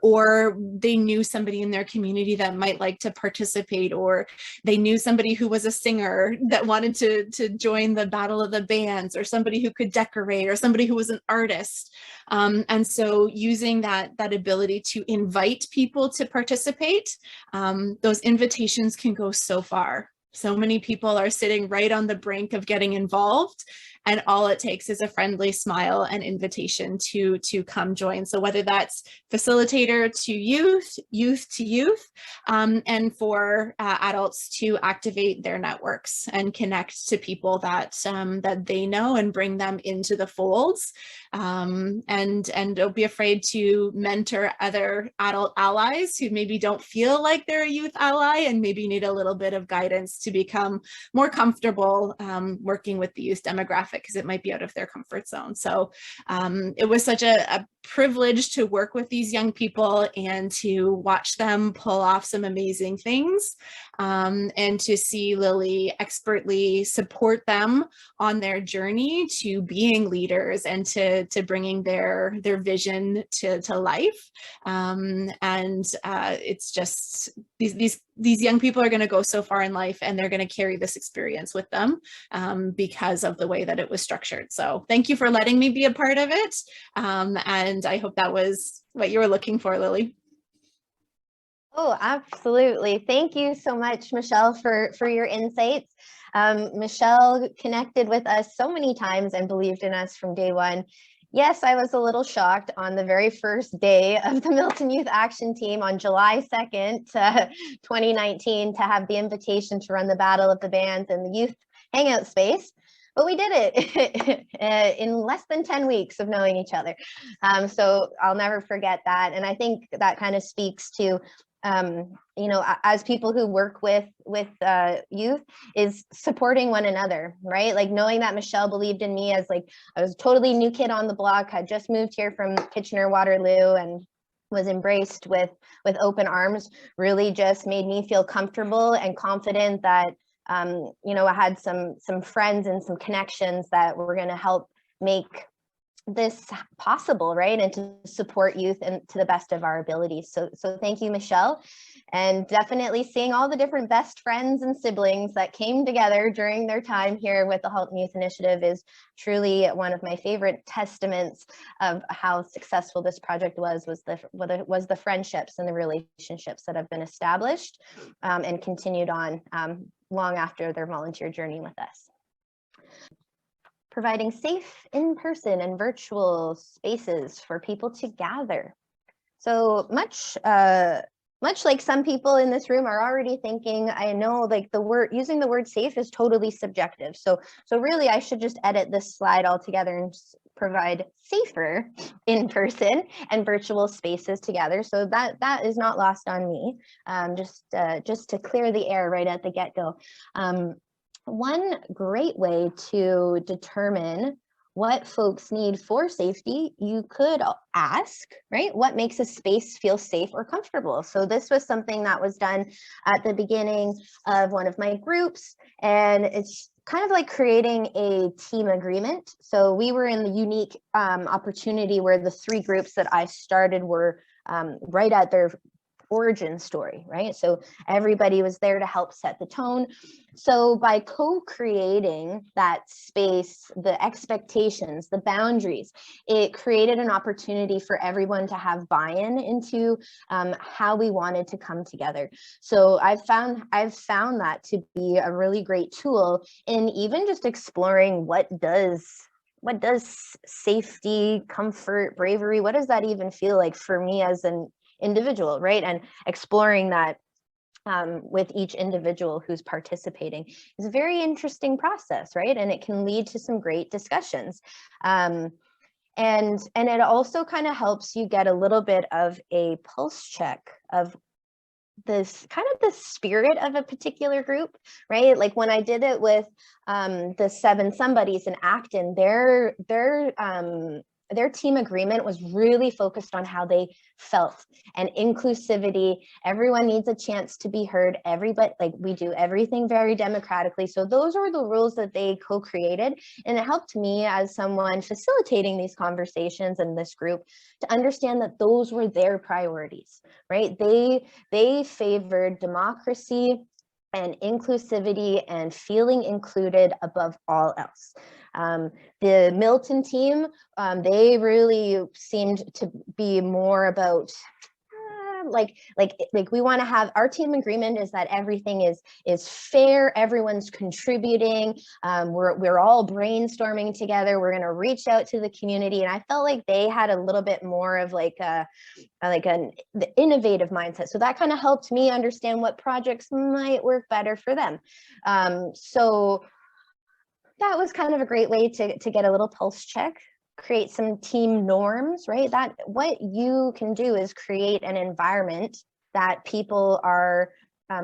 Or they knew somebody in their community that might like to participate, or they knew somebody who was a singer that wanted to join the Battle of the Bands, or somebody who could decorate, or somebody who was an artist. And so using that ability to invite people to participate, those invitations can go so far. So many people are sitting right on the brink of getting involved, and all it takes is a friendly smile and invitation to come join. So whether that's facilitator to youth, youth to youth, and for adults to activate their networks and connect to people that that they know and bring them into the folds. And don't be afraid to mentor other adult allies who maybe don't feel like they're a youth ally and maybe need a little bit of guidance to become more comfortable working with the youth demographic, because it might be out of their comfort zone. So it was such a privilege to work with these young people and to watch them pull off some amazing things, and to see Lily expertly support them on their journey to being leaders and to bringing their vision to life. And it's just these young people are going to go so far in life, and they're going to carry this experience with them because of the way that it was structured. So thank you for letting me be a part of it. And I hope that was what you were looking for, Lily. Oh, absolutely. Thank you so much, Michelle, for your insights. Michelle connected with us so many times and believed in us from day one. Yes, I was a little shocked on the very first day of the Milton Youth Action Team on July 2nd, 2019, to have the invitation to run the Battle of the Bands in the youth hangout space. But we did it in less than 10 weeks of knowing each other. So I'll never forget that. And I think that kind of speaks to, you know, as people who work with youth, is supporting one another, right? Like knowing that Michelle believed in me as like, I was a totally new kid on the block, had just moved here from Kitchener-Waterloo, and was embraced with open arms, really just made me feel comfortable and confident that, you know, I had some friends and some connections that were going to help make this possible, right? And to support youth and to the best of our abilities. So thank you, Michelle. and definitely seeing all the different best friends and siblings that came together during their time here with the Halton Youth Initiative is truly one of my favorite testaments of how successful this project was the friendships and the relationships that have been established and continued on long after their volunteer journey with us. Providing safe in-person and virtual spaces for people to gather. So much like some people in this room are already thinking, I know like using the word safe is totally subjective. So really I should just edit this slide altogether and just provide safer in-person and virtual spaces together. So that is not lost on me. Just to clear the air right at the get-go. One great way to determine what folks need for safety, you could ask, right? What makes a space feel safe or comfortable? So this was something that was done at the beginning of one of my groups, and it's kind of like creating a team agreement. So we were in the unique opportunity where the 3 groups that I started were right at their origin story, right? So everybody was there to help set the tone. So by co-creating that space, the expectations, the boundaries, it created an opportunity for everyone to have buy-in into how we wanted to come together. So I've found that to be a really great tool in even just exploring what does safety, comfort, bravery, what does that even feel like for me as an individual, right? And exploring that with each individual who's participating is a very interesting process, right? And it can lead to some great discussions. And it also kind of helps you get a little bit of a pulse check of this kind of the spirit of a particular group, right? Like when I did it with the 7 somebodies in Acton, their team agreement was really focused on how they felt and inclusivity. Everyone needs a chance to be heard. Everybody, like we do everything very democratically. So those are the rules that they co-created. And it helped me as someone facilitating these conversations in this group to understand that those were their priorities, right? They favored democracy and inclusivity and feeling included above all else. The Milton team, they really seemed to be more about like we want to have our team agreement is that everything is fair, everyone's contributing, we're all brainstorming together, we're going to reach out to the community. And I felt like they had a little bit more of the innovative mindset. So that kind of helped me understand what projects might work better for them. So that was kind of a great way to get a little pulse check, create some team norms, right? That what you can do is create an environment that people are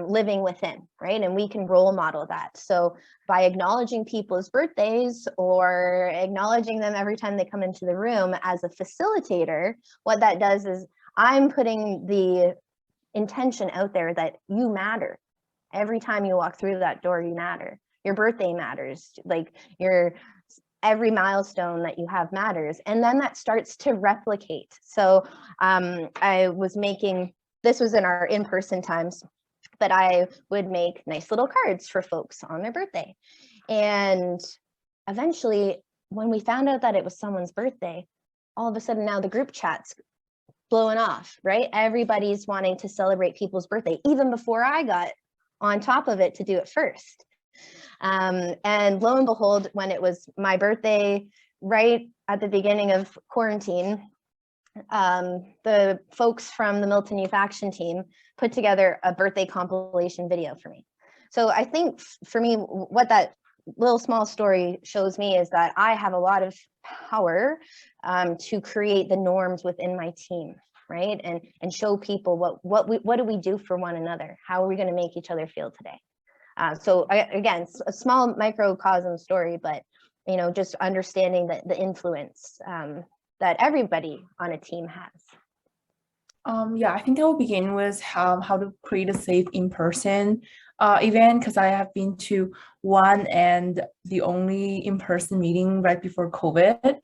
living within, right? And we can role model that. So by acknowledging people's birthdays or acknowledging them every time they come into the room as a facilitator, what that does is I'm putting the intention out there that you matter. Every time you walk through that door, you matter. Your birthday matters, like every milestone that you have matters. And then that starts to replicate. So I was making, this was in our in-person times, but I would make nice little cards for folks on their birthday. And eventually, when we found out that it was someone's birthday, all of a sudden now the group chat's blowing off, right? Everybody's wanting to celebrate people's birthday, even before I got on top of it to do it first. And lo and behold, when it was my birthday, right at the beginning of quarantine, the folks from the Milton Youth Action Team put together a birthday compilation video for me. So I think for me, what that little small story shows me is that I have a lot of power to create the norms within my team, right? And show people what do we do for one another? How are we going to make each other feel today? So again, a small microcosm story, but just understanding the influence that everybody on a team has. Yeah, I think I will begin with how to create a safe in-person event, because I have been to one and the only in-person meeting right before COVID.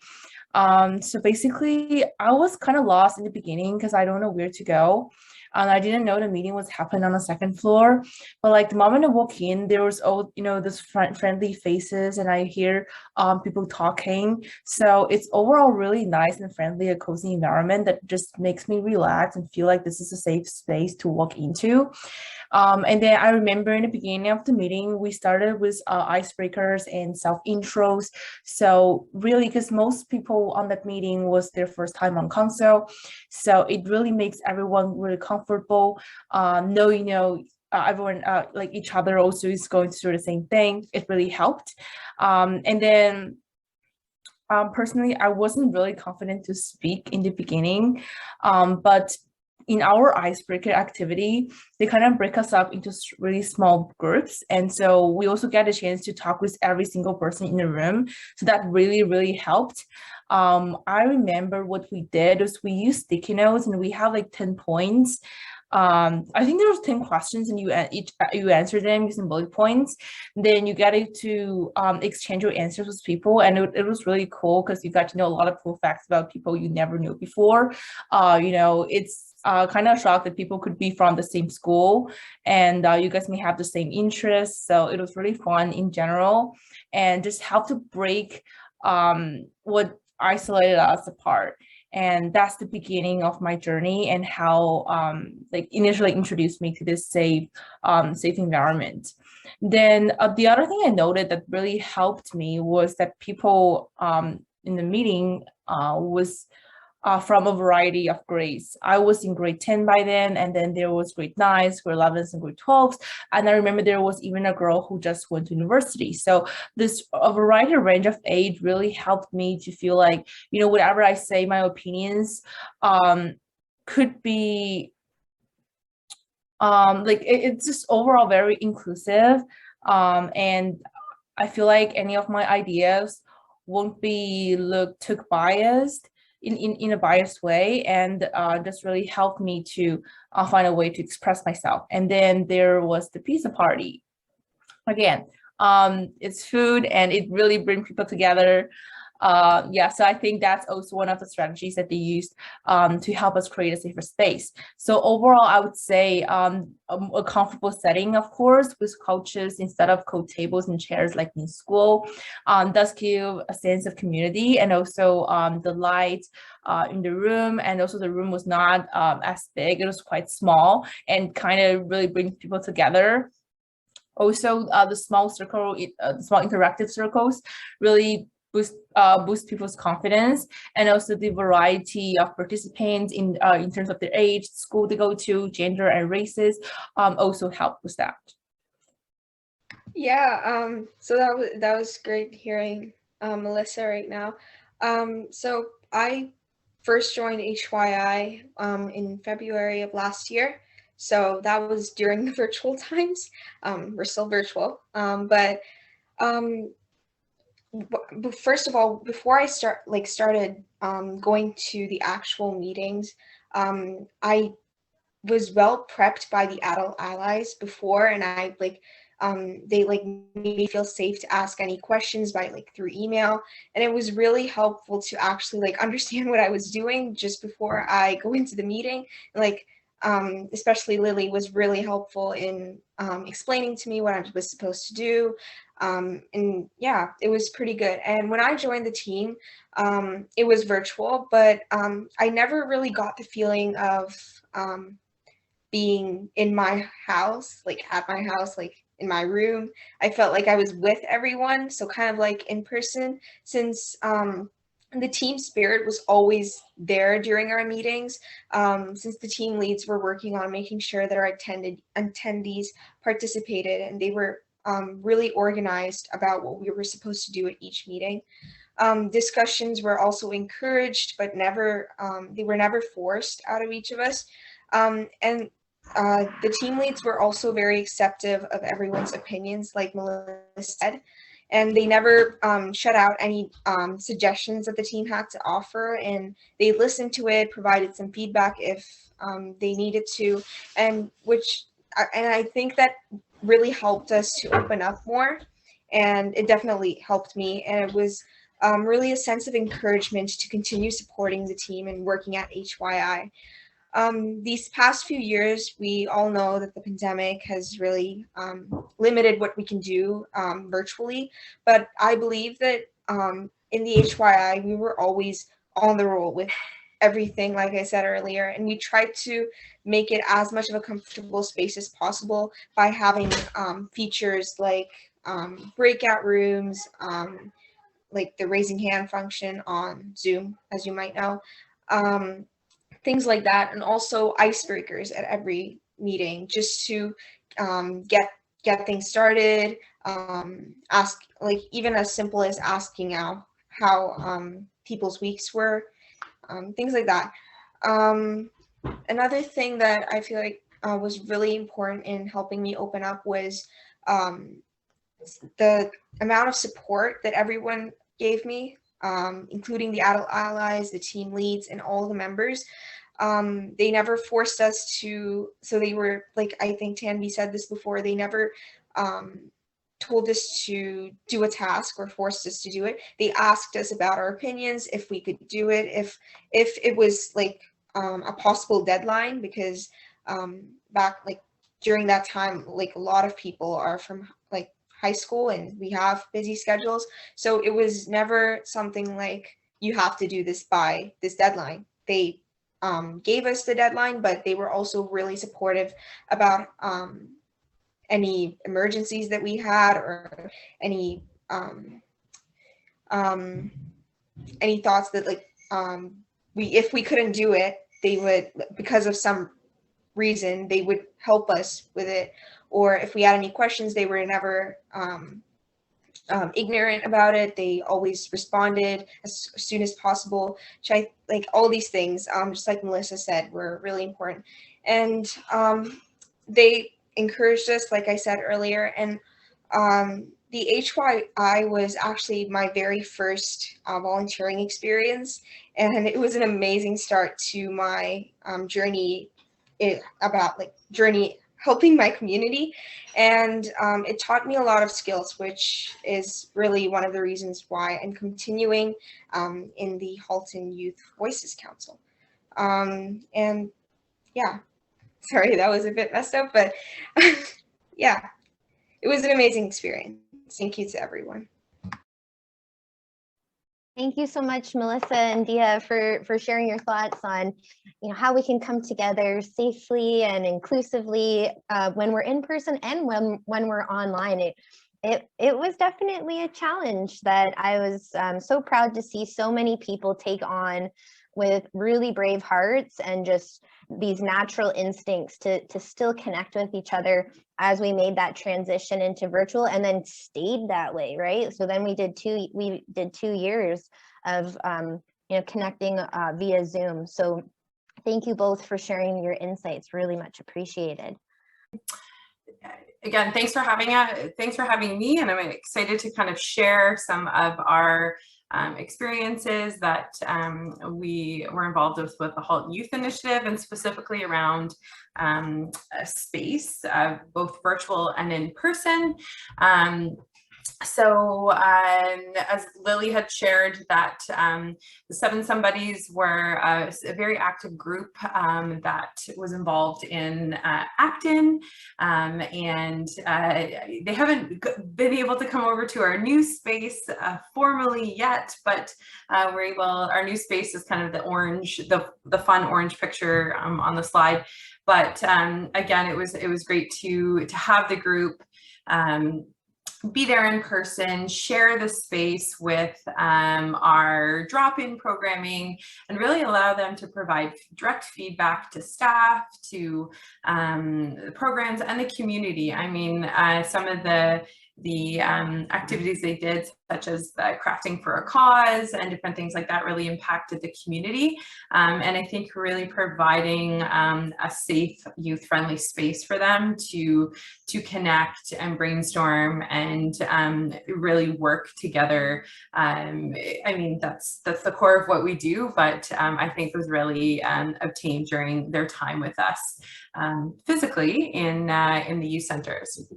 So basically, I was kind of lost in the beginning because I don't know where to go. and I didn't know the meeting was happening on the second floor. But like the moment I walk in, there was all, you know, this friendly faces, and I hear people talking. So it's overall really nice and friendly, a cozy environment that just makes me relax and feel like this is a safe space to walk into. And then I remember in the beginning of the meeting, we started with icebreakers and self-intros. So really, because most people on that meeting was their first time on console, so it really makes everyone really comfortable, knowing, you know, everyone like each other also is going through the same thing. It really helped. And then personally, I wasn't really confident to speak in the beginning, but in our icebreaker activity, they kind of break us up into really small groups. And so we also get a chance to talk with every single person in the room. So that really, really helped. I remember what we did was we used sticky notes, and we have like 10 points. I think there was 10 questions, and you answer them using bullet points. Then you get it to exchange your answers with people, and it was really cool because you got to know a lot of cool facts about people you never knew before. You know, it's kind of shocked that people could be from the same school, and you guys may have the same interests. So it was really fun in general, and just helped to break what isolated us apart. And that's the beginning of my journey, and how like initially introduced me to this safe environment. Then the other thing I noted that really helped me was that people in the meeting was from a variety of grades. I was in grade 10 by then, and then there was grade 9s, grade 11s, and grade 12s. And I remember there was even a girl who just went to university. So this a variety range of age really helped me to feel like, you know, whatever I say, my opinions could be like it's just overall very inclusive. And I feel like any of my ideas won't be took biased in a biased way, and just really helped me to find a way to express myself. And then there was the pizza party. Again, it's food, and it really brings people together. Yeah, so I think that's also one of the strategies that they used to help us create a safer space. So overall, I would say a comfortable setting, of course, with couches instead of coat tables and chairs like in school, does give a sense of community, and also the light in the room, and also the room was not as big. It was quite small, and kind of really brings people together. Also, the small interactive circles really boost people's confidence, and also the variety of participants in terms of their age, school they go to, gender, and races also help with that. Yeah, so that was great hearing Melissa right now. So I first joined HYI in February of last year. So that was during the virtual times. We're still virtual, but first of all, before I started going to the actual meetings, I was well prepped by the adult allies before, and I they made me feel safe to ask any questions through email, and it was really helpful to actually understand what I was doing just before I go into the meeting. Especially Lily was really helpful in explaining to me what I was supposed to do. And yeah, it was pretty good. And when I joined the team, it was virtual, but I never really got the feeling of being in my house, at my house, in my room. I felt like I was with everyone, so kind of like in person, since the team spirit was always there during our meetings, since the team leads were working on making sure that our attendees participated, and they were really organized about what we were supposed to do at each meeting. Discussions were also encouraged, but they were never forced out of each of us. And the team leads were also very accepting of everyone's opinions, like Melissa said, and they never shut out any suggestions that the team had to offer, and they listened to it, provided some feedback if they needed to, and I think that really helped us to open up more, and it definitely helped me, and it was really a sense of encouragement to continue supporting the team and working at HYI. These past few years, we all know that the pandemic has really limited what we can do virtually, but I believe that in the HYI, we were always on the roll with everything, like I said earlier, and we tried to make it as much of a comfortable space as possible by having features like breakout rooms, like the raising hand function on Zoom, as you might know, things like that, and also icebreakers at every meeting just to get things started. Ask, like, even as simple as asking how people's weeks were, things like that. Another thing that I feel like was really important in helping me open up was the amount of support that everyone gave me, including the adult allies, the team leads, and all the members. They never forced us to, so they were, like, I think Tanvi said this before, they never told us to do a task or forced us to do it. They asked us about our opinions, if we could do it, if it was like a possible deadline, because back, like, during that time, like, a lot of people are from like high school and we have busy schedules. So it was never something like, you have to do this by this deadline. They gave us the deadline, but they were also really supportive about any emergencies that we had, or any thoughts that, like, if we couldn't do it, they would, because of some reason, they would help us with it. Or if we had any questions, they were never ignorant about it. They always responded as soon as possible. Which I like, all these things, just like Melissa said, were really important. And they encouraged us, like I said earlier. And the HYI was actually my very first volunteering experience, and it was an amazing start to my journey helping my community. And it taught me a lot of skills, which is really one of the reasons why I'm continuing in the Halton Youth Voices Council. And yeah, sorry, that was a bit messed up, but yeah, it was an amazing experience. Thank you to everyone. Thank you so much, Melissa and Dia, for sharing your thoughts on, how we can come together safely and inclusively when we're in person and when we're online. It was definitely a challenge that I was so proud to see so many people take on with really brave hearts and just these natural instincts to still connect with each other as we made that transition into virtual, and then stayed that way, right? So then we did 2 years of connecting via Zoom. So thank you both for sharing your insights, really much appreciated. Again, thanks for having me, and I'm excited to kind of share some of our experiences that we were involved with the Halton Youth Initiative, and specifically around a space, both virtual and in person. So as Lily had shared, that the Seven Somebodies were a very active group that was involved in Acton, and they haven't been able to come over to our new space formally yet, but we're able. Our new space is kind of the orange, the fun orange picture on the slide. But again, it was great to have the group be there in person, share the space with our drop-in programming, and really allow them to provide direct feedback to staff, to the programs, and the community. I mean, some of the activities they did, such as the crafting for a cause and different things like that, really impacted the community. And I think really providing a safe, youth-friendly space for them to connect and brainstorm and really work together. I mean, that's the core of what we do, but I think was really obtained during their time with us physically in the youth centers.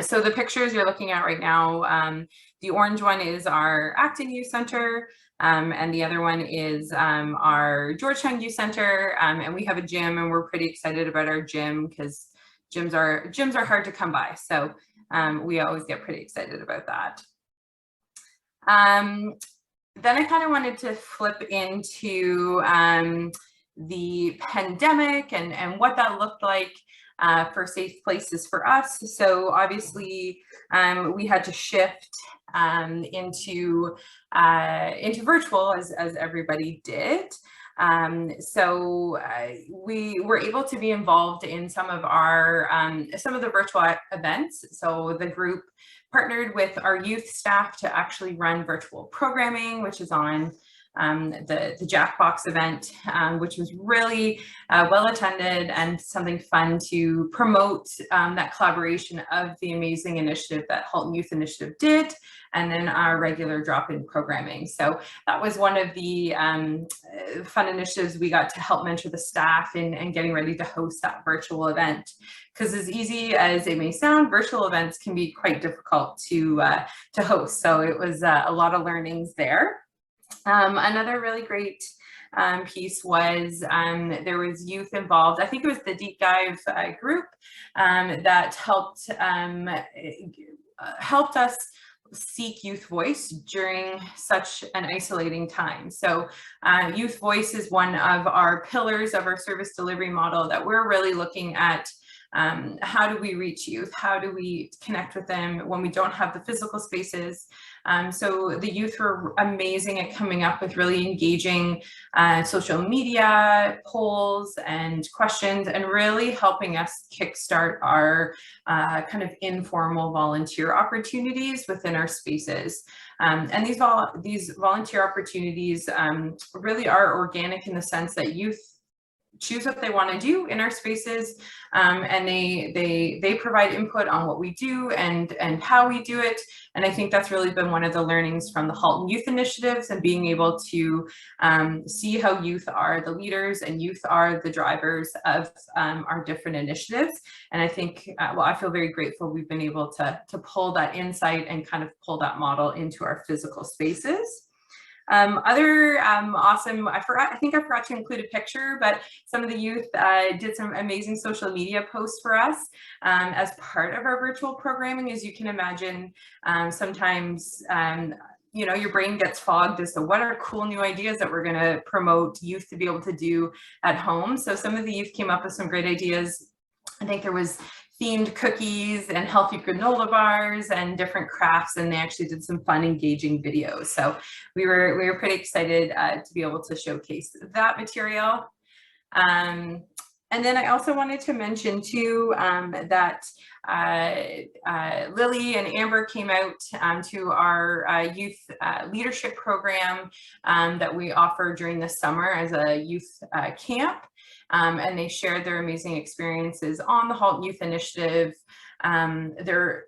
So the pictures you're looking at right now, the orange one is our Acton Youth Center. And the other one is our Georgetown Youth Center, and we have a gym, and we're pretty excited about our gym because gyms are hard to come by. So we always get pretty excited about that. Then I kind of wanted to flip into the pandemic and what that looked like for safe places for us. So obviously we had to shift into virtual as everybody did. So we were able to be involved in some of the virtual events. So the group partnered with our youth staff to actually run virtual programming, which is on the Jackbox event, which was really well attended and something fun to promote that collaboration of the amazing initiative that Halton Youth Initiative did, and then our regular drop-in programming. So that was one of the fun initiatives we got to help mentor the staff in getting ready to host that virtual event. Because as easy as it may sound, virtual events can be quite difficult to host. So it was a lot of learnings there. Another really great piece was there was youth involved. I think it was the Deep Dive group that helped us seek youth voice during such an isolating time. So youth voice is one of our pillars of our service delivery model that we're really looking at. How do we reach youth? How do we connect with them when we don't have the physical spaces? So the youth were amazing at coming up with really engaging social media polls and questions, and really helping us kickstart our kind of informal volunteer opportunities within our spaces. And these volunteer opportunities really are organic in the sense that youth choose what they want to do in our spaces, and they provide input on what we do and how we do it. And I think that's really been one of the learnings from the Halton Youth Initiatives, and being able to see how youth are the leaders and youth are the drivers of our different initiatives. And I think, well, I feel very grateful we've been able to pull that insight and kind of pull that model into our physical spaces. Other awesome, I think I forgot to include a picture, but some of the youth did some amazing social media posts for us as part of our virtual programming. As you can imagine, sometimes you know, your brain gets fogged as to what are cool new ideas that we're going to promote youth to be able to do at home. So some of the youth came up with some great ideas. I think there was themed cookies and healthy granola bars and different crafts, and they actually did some fun, engaging videos. So we were pretty excited to be able to showcase that material. And then I also wanted to mention too that Lily and Amber came out to our youth leadership program that we offer during the summer as a youth camp. And they shared their amazing experiences on the Halton Youth Initiative, their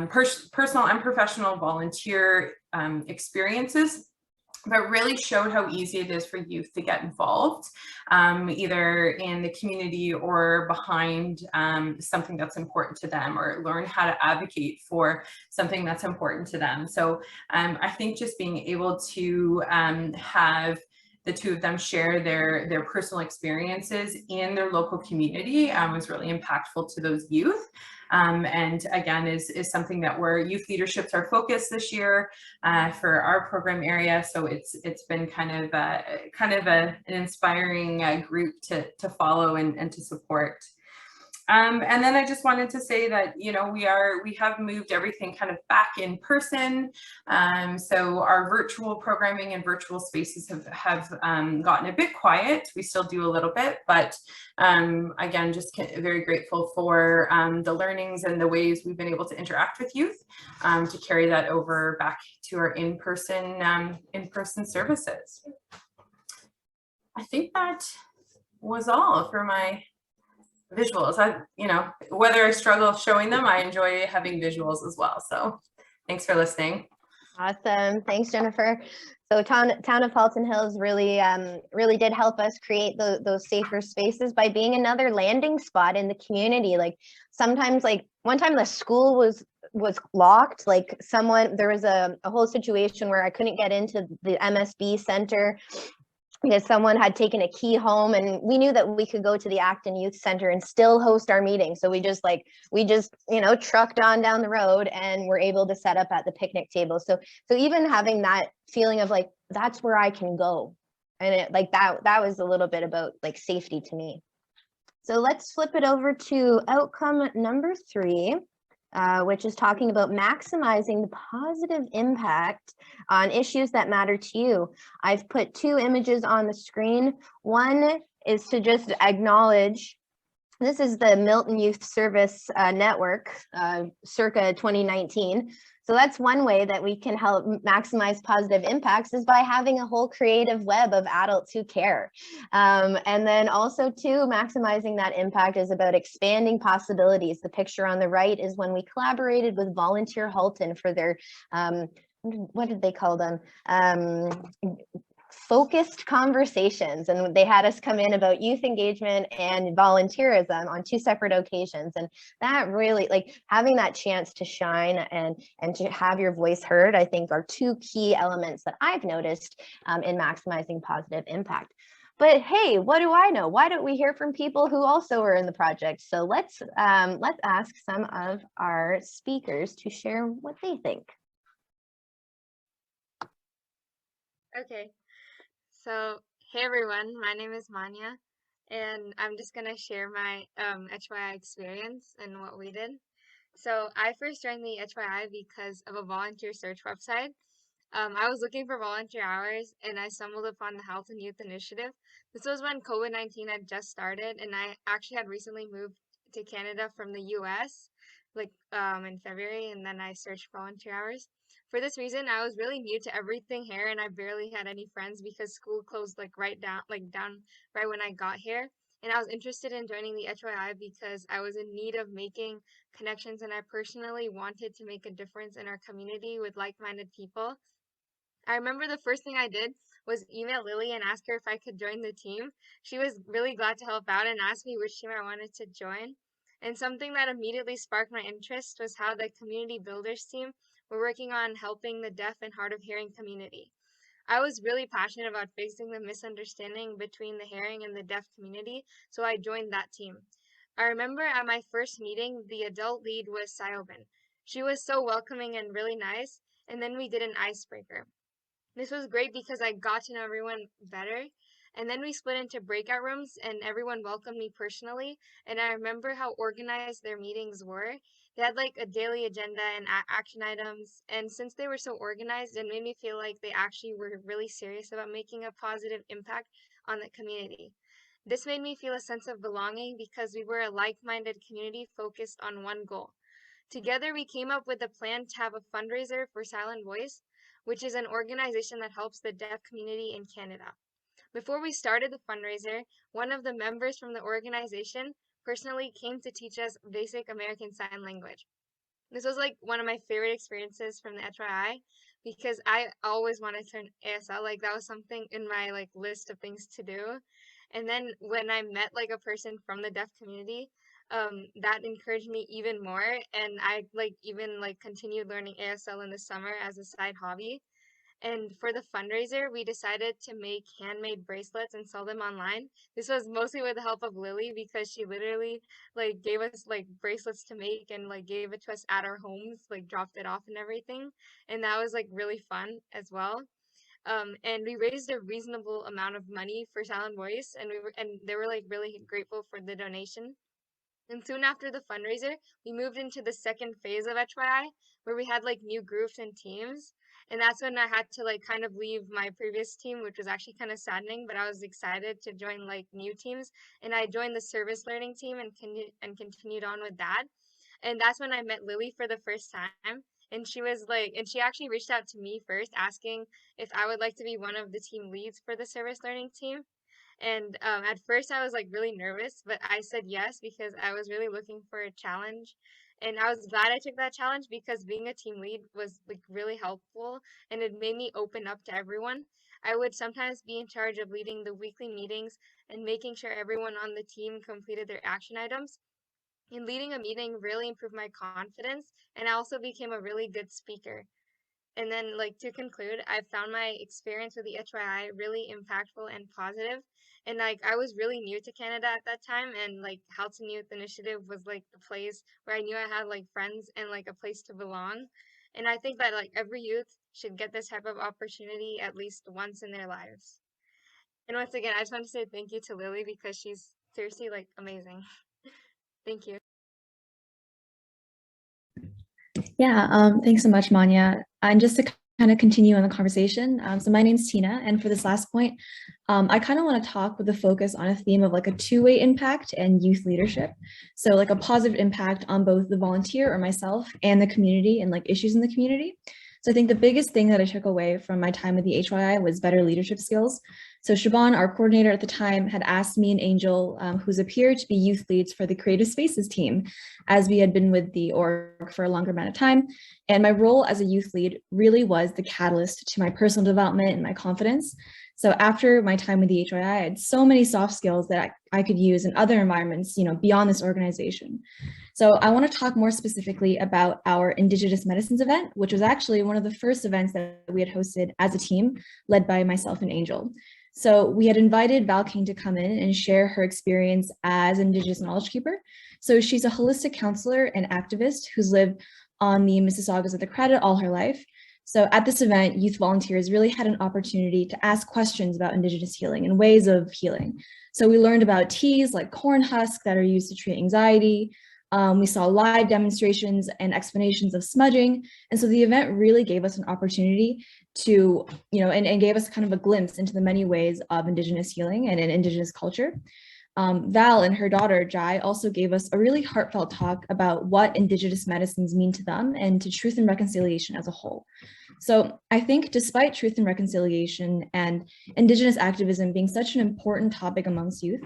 personal and professional volunteer experiences, but really showed how easy it is for youth to get involved, either in the community or behind something that's important to them, or learn how to advocate for something that's important to them. So I think just being able to have the two of them share their personal experiences in their local community was really impactful to those youth. And again, is something that youth leadership's our focus this year for our program area. So it's been kind of an inspiring group to follow and to support. And then I just wanted to say that, you know, we have moved everything kind of back in person. So our virtual programming and virtual spaces have gotten a bit quiet. We still do a little bit, but again, just very grateful for the learnings and the ways we've been able to interact with youth to carry that over back to our in-person services. I think that was all for my visuals. You know, whether I struggle showing them, I enjoy having visuals as well. So thanks for listening. Awesome. Thanks, Jennifer. So town of Halton Hills really did help us create those safer spaces by being another landing spot in the community. Like sometimes, like one time the school was was locked. Like there was a whole situation where I couldn't get into the MSB center because someone had taken a key home, and we knew that we could go to the Acton Youth Center and still host our meeting. So we just trucked on down the road and were able to set up at the picnic table. So even having that feeling of like, that's where I can go. And it, like that was a little bit about like safety to me. So let's flip it over to outcome number 3. Which is talking about maximizing the positive impact on issues that matter to you. I've put 2 images on the screen. One is to just acknowledge, this is the Milton Youth Service Network, circa 2019. So that's one way that we can help maximize positive impacts, is by having a whole creative web of adults who care. And then also too, maximizing that impact is about expanding possibilities. The picture on the right is when we collaborated with Volunteer Halton for their, what did they call them? Focused conversations, and they had us come in about youth engagement and volunteerism on 2 separate occasions. And that really, like, having that chance to shine and to have your voice heard, I think are 2 key elements that I've noticed in maximizing positive impact. But hey, what do I know? Why don't we hear from people who also are in the project? So let's ask some of our speakers to share what they think. Okay. So, hey everyone, my name is Manya, and I'm just going to share my HYI experience and what we did. So, I first joined the HYI because of a volunteer search website. I was looking for volunteer hours, and I stumbled upon the Halton Youth Initiative. This was when COVID-19 had just started, and I actually had recently moved to Canada from the US, like in February, and then I searched volunteer hours. For this reason, I was really new to everything here, and I barely had any friends because school closed right when I got here. And I was interested in joining the HYI because I was in need of making connections, and I personally wanted to make a difference in our community with like-minded people. I remember the first thing I did was email Lily and ask her if I could join the team. She was really glad to help out and asked me which team I wanted to join. And something that immediately sparked my interest was how the Community Builders team were working on helping the deaf and hard of hearing community. I was really passionate about fixing the misunderstanding between the hearing and the deaf community, so I joined that team. I remember at my first meeting, the adult lead was Syobin. She was so welcoming and really nice, and then we did an icebreaker. This was great because I got to know everyone better. And then we split into breakout rooms and everyone welcomed me personally. And I remember how organized their meetings were. They had like a daily agenda and action items. And since they were so organized, it made me feel like they actually were really serious about making a positive impact on the community. This made me feel a sense of belonging because we were a like-minded community focused on one goal. Together, we came up with a plan to have a fundraiser for Silent Voice, which is an organization that helps the deaf community in Canada. Before we started the fundraiser, one of the members from the organization personally came to teach us basic American Sign Language. This was like one of my favorite experiences from the HYI because I always wanted to learn ASL. Like that was something in my like list of things to do. And then when I met like a person from the deaf community, that encouraged me even more. And I even continued learning ASL in the summer as a side hobby. And for the fundraiser, we decided to make handmade bracelets and sell them online. This was mostly with the help of Lily because she literally gave us bracelets to make and gave it to us at our homes, dropped it off and everything. And that was really fun as well. And we raised a reasonable amount of money for Silent Voice, and they were really grateful for the donation. And soon after the fundraiser, we moved into the second phase of HYI, where we had new groups and teams. And that's when I had to kind of leave my previous team, which was actually kind of saddening, but I was excited to join new teams. And I joined the service learning team and continued on with that. And that's when I met Lily for the first time. And she was and she actually reached out to me first, asking if I would like to be one of the team leads for the service learning team. And at first I was really nervous, but I said yes because I was really looking for a challenge. And I was glad I took that challenge because being a team lead was really helpful and it made me open up to everyone. I would sometimes be in charge of leading the weekly meetings and making sure everyone on the team completed their action items. And leading a meeting really improved my confidence, and I also became a really good speaker. And then, like, to conclude, I found my experience with the HYI really impactful and positive. And like, I was really new to Canada at that time, and like, Halton Youth Initiative was like the place where I knew I had like friends and like a place to belong. And I think that like every youth should get this type of opportunity at least once in their lives. And once again, I just want to say thank you to Lily because she's seriously like amazing. Thank you. Yeah, thanks so much, Manya. And just to kind of continue on the conversation, so my name's Tina, and for this last point, I kind of want to talk with a focus on a theme of like a two-way impact and youth leadership. So like a positive impact on both the volunteer or myself and the community and like issues in the community. So I think the biggest thing that I took away from my time with the HYI was better leadership skills. So Siobhan, our coordinator at the time, had asked me and Angel, who's a peer, to be youth leads for the Creative Spaces team, as we had been with the org for a longer amount of time. And my role as a youth lead really was the catalyst to my personal development and my confidence. So after my time with the HYI, I had so many soft skills that I could use in other environments, you know, beyond this organization. So I want to talk more specifically about our Indigenous Medicines event, which was actually one of the first events that we had hosted as a team, led by myself and Angel. So we had invited Val King to come in and share her experience as an Indigenous knowledge keeper. So she's a holistic counselor and activist who's lived on the Mississaugas of the Credit all her life. So at this event, youth volunteers really had an opportunity to ask questions about Indigenous healing and ways of healing. So we learned about teas like corn husk that are used to treat anxiety. We saw live demonstrations and explanations of smudging. And so the event really gave us an opportunity to, you know, and gave us kind of a glimpse into the many ways of Indigenous healing and in Indigenous culture. Val and her daughter, Jai, also gave us a really heartfelt talk about what Indigenous medicines mean to them and to truth and reconciliation as a whole. So I think despite truth and reconciliation and Indigenous activism being such an important topic amongst youth,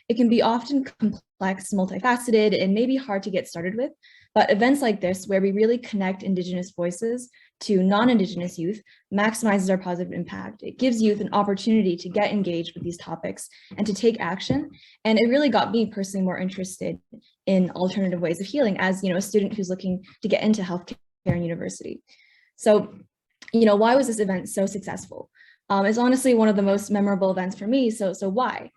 it can be often complex, multifaceted, and maybe hard to get started with. But events like this, where we really connect Indigenous voices to non-Indigenous youth, maximizes our positive impact. It gives youth an opportunity to get engaged with these topics and to take action. And it really got me personally more interested in alternative ways of healing as, you know, a student who's looking to get into healthcare and university. So, you know, why was this event so successful? It's honestly one of the most memorable events for me. So why?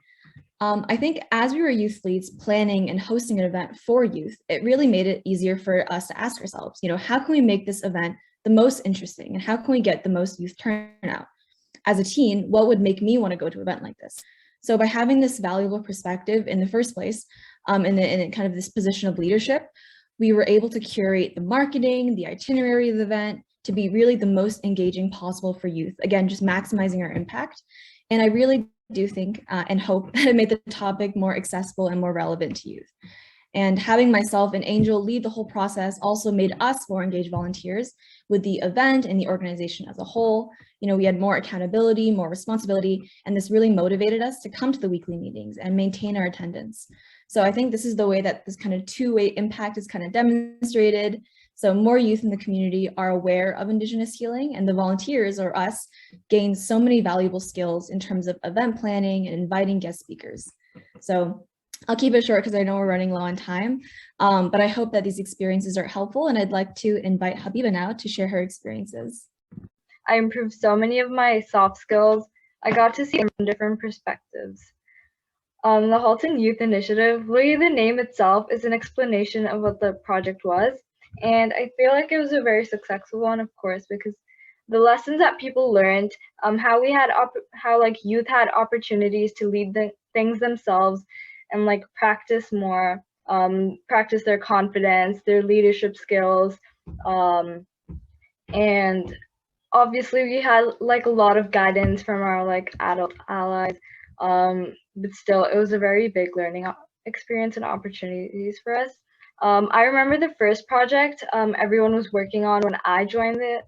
I think as we were youth leads planning and hosting an event for youth, it really made it easier for us to ask ourselves, you know, how can we make this event the most interesting and how can we get the most youth turnout? As a teen, what would make me want to go to an event like this? So by having this valuable perspective in the first place, in kind of this position of leadership, we were able to curate the marketing, the itinerary of the event to be really the most engaging possible for youth. Again, just maximizing our impact. And I really do think and hope that it made the topic more accessible and more relevant to youth. And having myself and Angel lead the whole process also made us more engaged volunteers with the event and the organization as a whole. You know, we had more accountability, more responsibility, and this really motivated us to come to the weekly meetings and maintain our attendance. So I think this is the way that this kind of two-way impact is kind of demonstrated. So more youth in the community are aware of Indigenous healing, and the volunteers, or us, gain so many valuable skills in terms of event planning and inviting guest speakers. So I'll keep it short because I know we're running low on time, but I hope that these experiences are helpful, and I'd like to invite Habiba now to share her experiences. I improved so many of my soft skills. I got to see from different perspectives. The Halton Youth Initiative, really the name itself is an explanation of what the project was, and I feel like it was a very successful one, of course, because the lessons that people learned, how like youth had opportunities to lead things themselves and like practice more, practice their confidence, their leadership skills, and obviously we had like a lot of guidance from our like adult allies, but still it was a very big learning experience and opportunities for us. I remember the first project everyone was working on when I joined the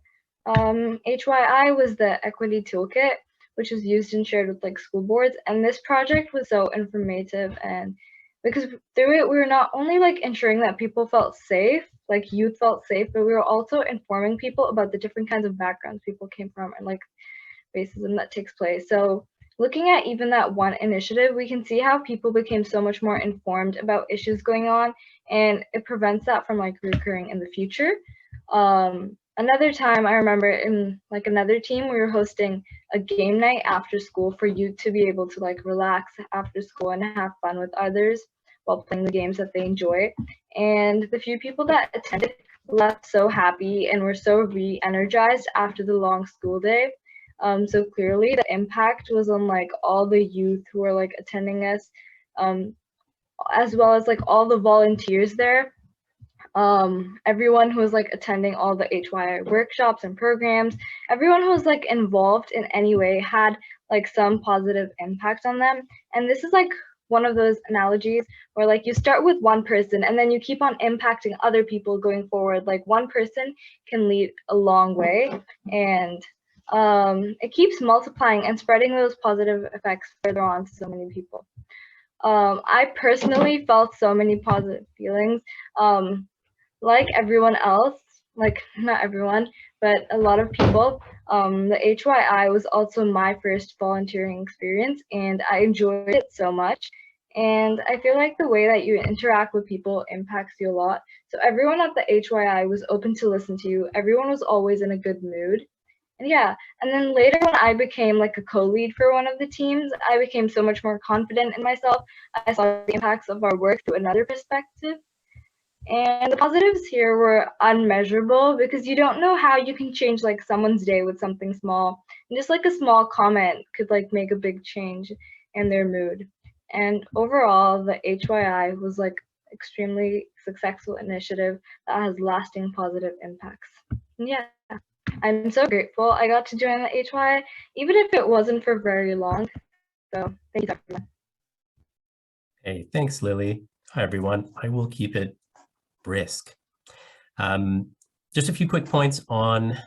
HYI was the Equity Toolkit, which was used and shared with like school boards. And this project was so informative, and because through it, we were not only like ensuring that people felt safe, like youth felt safe, but we were also informing people about the different kinds of backgrounds people came from and like racism that takes place. So Looking at even that one initiative, we can see how people became so much more informed about issues going on, and it prevents that from like recurring in the future. Another time I remember in like another team, we were hosting a game night after school for youth to be able to like relax after school and have fun with others while playing the games that they enjoy. And the few people that attended left so happy and were so re-energized after the long school day. So clearly the impact was on like all the youth who were like attending us, as well as like all the volunteers there. Everyone who was like attending all the HYI workshops and programs, everyone who was like involved in any way had like some positive impact on them. And this is like one of those analogies where like you start with one person and then you keep on impacting other people going forward. Like one person can lead a long way, and it keeps multiplying and spreading those positive effects further on to so many people. I personally felt so many positive feelings. Like everyone else, like not everyone, but a lot of people, the HYI was also my first volunteering experience, and I enjoyed it so much. And I feel like the way that you interact with people impacts you a lot. So everyone at the HYI was open to listen to you. Everyone was always in a good mood. And yeah, and then later when I became like a co-lead for one of the teams, I became so much more confident in myself. I saw the impacts of our work through another perspective. And the positives here were unmeasurable because you don't know how you can change like someone's day with something small. And just like a small comment could like make a big change in their mood. And overall, the HYI was like extremely successful initiative that has lasting positive impacts. And yeah, I'm so grateful I got to join the HYI, even if it wasn't for very long. So thank you, everyone. Hey, thanks, Lily. Hi, everyone. I will keep it brisk. Just a few quick points on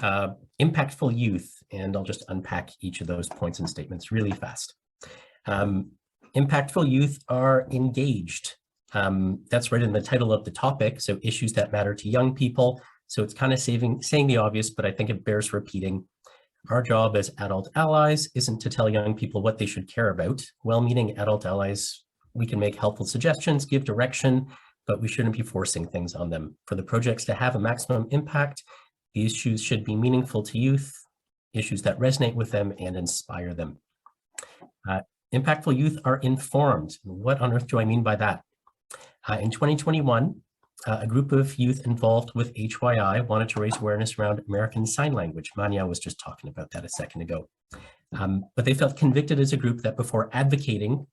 impactful youth, and I'll just unpack each of those points and statements really fast. Impactful youth are engaged. That's right in the title of the topic, so issues that matter to young people. So it's kind of saying the obvious, but I think it bears repeating. Our job as adult allies isn't to tell young people what they should care about. Well-meaning adult allies, we can make helpful suggestions, give direction, but we shouldn't be forcing things on them. For the projects to have a maximum impact, the issues should be meaningful to youth, issues that resonate with them and inspire them. Impactful youth are informed. What on earth do I mean by that? In 2021, a group of youth involved with HYI wanted to raise awareness around American Sign Language. Manya was just talking about that a second ago. But they felt convicted as a group that before advocating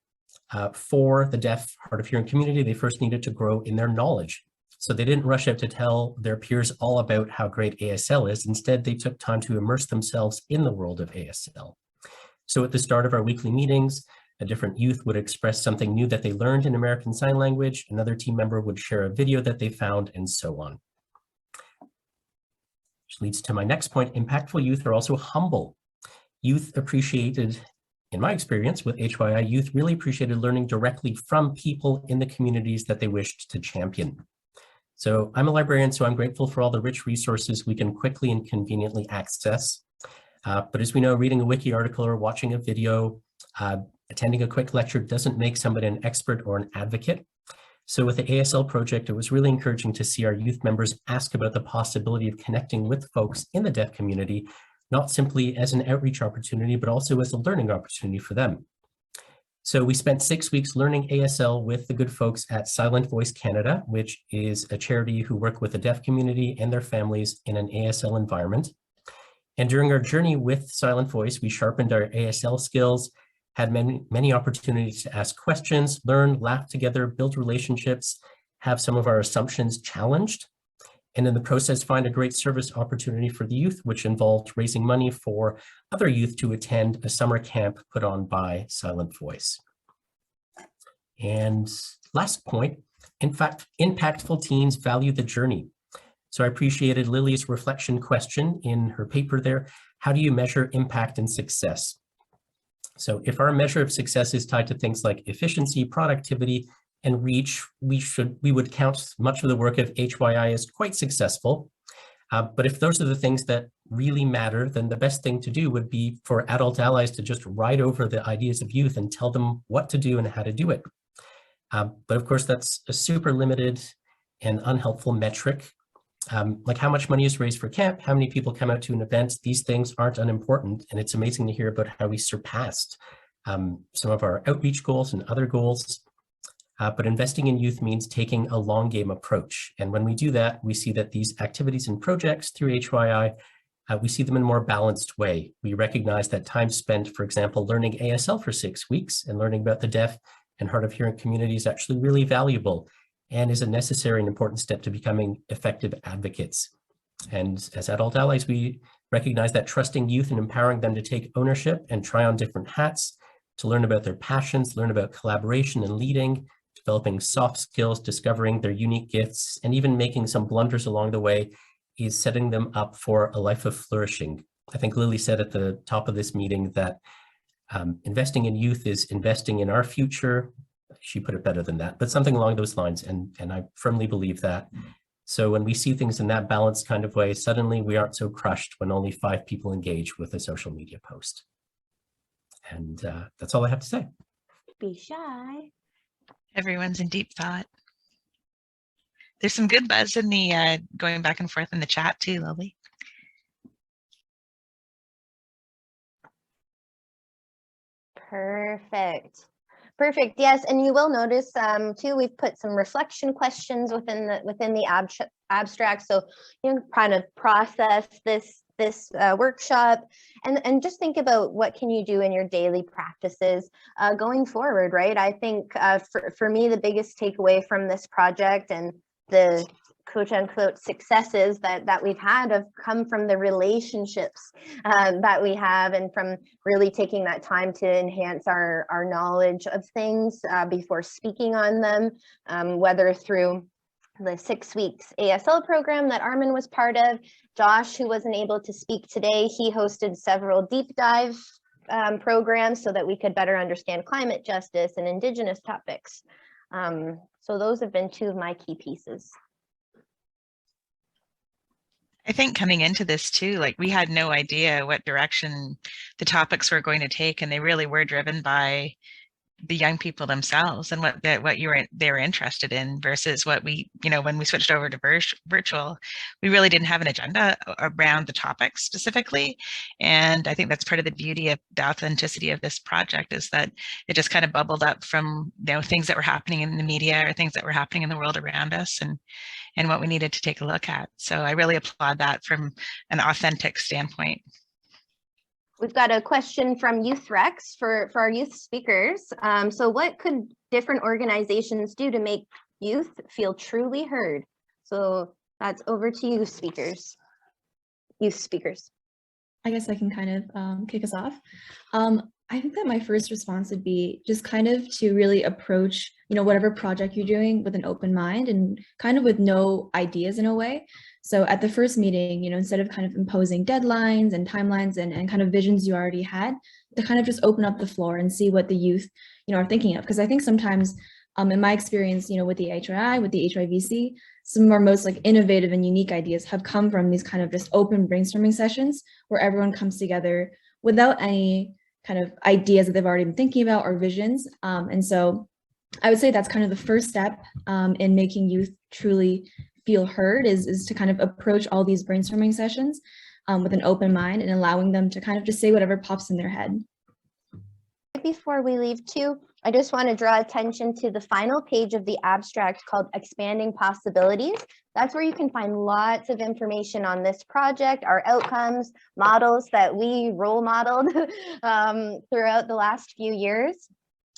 for the deaf, hard of hearing community, they first needed to grow in their knowledge. So they didn't rush out to tell their peers all about how great ASL is. Instead, they took time to immerse themselves in the world of ASL. So at the start of our weekly meetings, a different youth would express something new that they learned in American Sign Language. Another team member would share a video that they found, and so on. Which leads to my next point. Impactful youth are also humble. Youth appreciated, in my experience with HYI, youth really appreciated learning directly from people in the communities that they wished to champion. So I'm a librarian, so I'm grateful for all the rich resources we can quickly and conveniently access. But as we know, reading a wiki article or watching a video, attending a quick lecture doesn't make somebody an expert or an advocate. So with the ASL project, it was really encouraging to see our youth members ask about the possibility of connecting with folks in the deaf community, not simply as an outreach opportunity, but also as a learning opportunity for them. So we spent 6 weeks learning ASL with the good folks at Silent Voice Canada, which is a charity who work with the deaf community and their families in an ASL environment. And during our journey with Silent Voice, we sharpened our ASL skills, had many opportunities to ask questions, learn, laugh together, build relationships, have some of our assumptions challenged, and in the process find a great service opportunity for the youth, which involved raising money for other youth to attend a summer camp put on by Silent Voice. And last point, in fact, impactful teens value the journey. So I appreciated Lily's reflection question in her paper there. How do you measure impact and success? So if our measure of success is tied to things like efficiency, productivity, and reach, we would count much of the work of HYI as quite successful. But if those are the things that really matter, then the best thing to do would be for adult allies to just ride over the ideas of youth and tell them what to do and how to do it. But of course, that's a super limited and unhelpful metric. Like how much money is raised for camp, how many people come out to an event, these things aren't unimportant. And it's amazing to hear about how we surpassed some of our outreach goals and other goals. But investing in youth means taking a long game approach. And when we do that, we see that these activities and projects through HYI, we see them in a more balanced way. We recognize that time spent, for example, learning ASL for 6 weeks and learning about the deaf and hard of hearing community is actually really valuable and is a necessary and important step to becoming effective advocates. And as adult allies, we recognize that trusting youth and empowering them to take ownership and try on different hats, to learn about their passions, learn about collaboration and leading, developing soft skills, discovering their unique gifts, and even making some blunders along the way is setting them up for a life of flourishing. I think Lily said at the top of this meeting that investing in youth is investing in our future. She put it better than that, but something along those lines. And I firmly believe that. So when we see things in that balanced kind of way, suddenly we aren't so crushed when only 5 people engage with a social media post. And that's all I have to say. Be shy. Everyone's in deep thought. There's some good buzz in the going back and forth in the chat too, Lily. Perfect. Perfect. Yes, and you will notice too, we've put some reflection questions within the abstract, so you can kind of process this workshop and just think about what can you do in your daily practices going forward, right? I think for me, the biggest takeaway from this project and the quote unquote successes that we've had have come from the relationships that we have, and from really taking that time to enhance our knowledge of things before speaking on them, whether through the 6 weeks ASL program that Armin was part of. Josh, who wasn't able to speak today, he hosted several deep dive programs so that we could better understand climate justice and Indigenous topics. So those have been 2 of my key pieces. I think coming into this too, like we had no idea what direction the topics were going to take, and they really were driven by the young people themselves and what they were interested in, versus what we, when we switched over to virtual, we really didn't have an agenda around the topics specifically. And I think that's part of the beauty of the authenticity of this project, is that it just kind of bubbled up from things that were happening in the media or things that were happening in the world around us, and what we needed to take a look at. So I really applaud that from an authentic standpoint. We've got a question from Youth Rex for our youth speakers. So what could different organizations do to make youth feel truly heard? So that's over to you, youth speakers. I guess I can kind of kick us off. I think that my first response would be just kind of to really approach, whatever project you're doing with an open mind and kind of with no ideas in a way. So at the first meeting, instead of kind of imposing deadlines and timelines and kind of visions you already had, to kind of just open up the floor and see what the youth, are thinking of. Because I think sometimes in my experience, with the HYI, with the HYVC, some of our most innovative and unique ideas have come from these kind of just open brainstorming sessions where everyone comes together without any kind of ideas that they've already been thinking about or visions. And so I would say that's kind of the first step in making youth truly feel heard, is to kind of approach all these brainstorming sessions with an open mind and allowing them to kind of just say whatever pops in their head. Before we leave too, I just want to draw attention to the final page of the abstract called Expanding Possibilities. That's where you can find lots of information on this project, our outcomes, models that we role modeled throughout the last few years,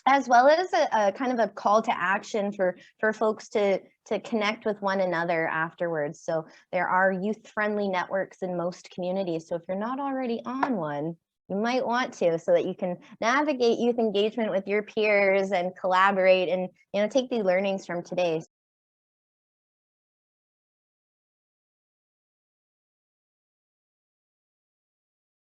as well as a kind of a call to action for folks to connect with one another afterwards. So there are youth-friendly networks in most communities. So if you're not already on one, you might want to, so that you can navigate youth engagement with your peers and collaborate and take the learnings from today.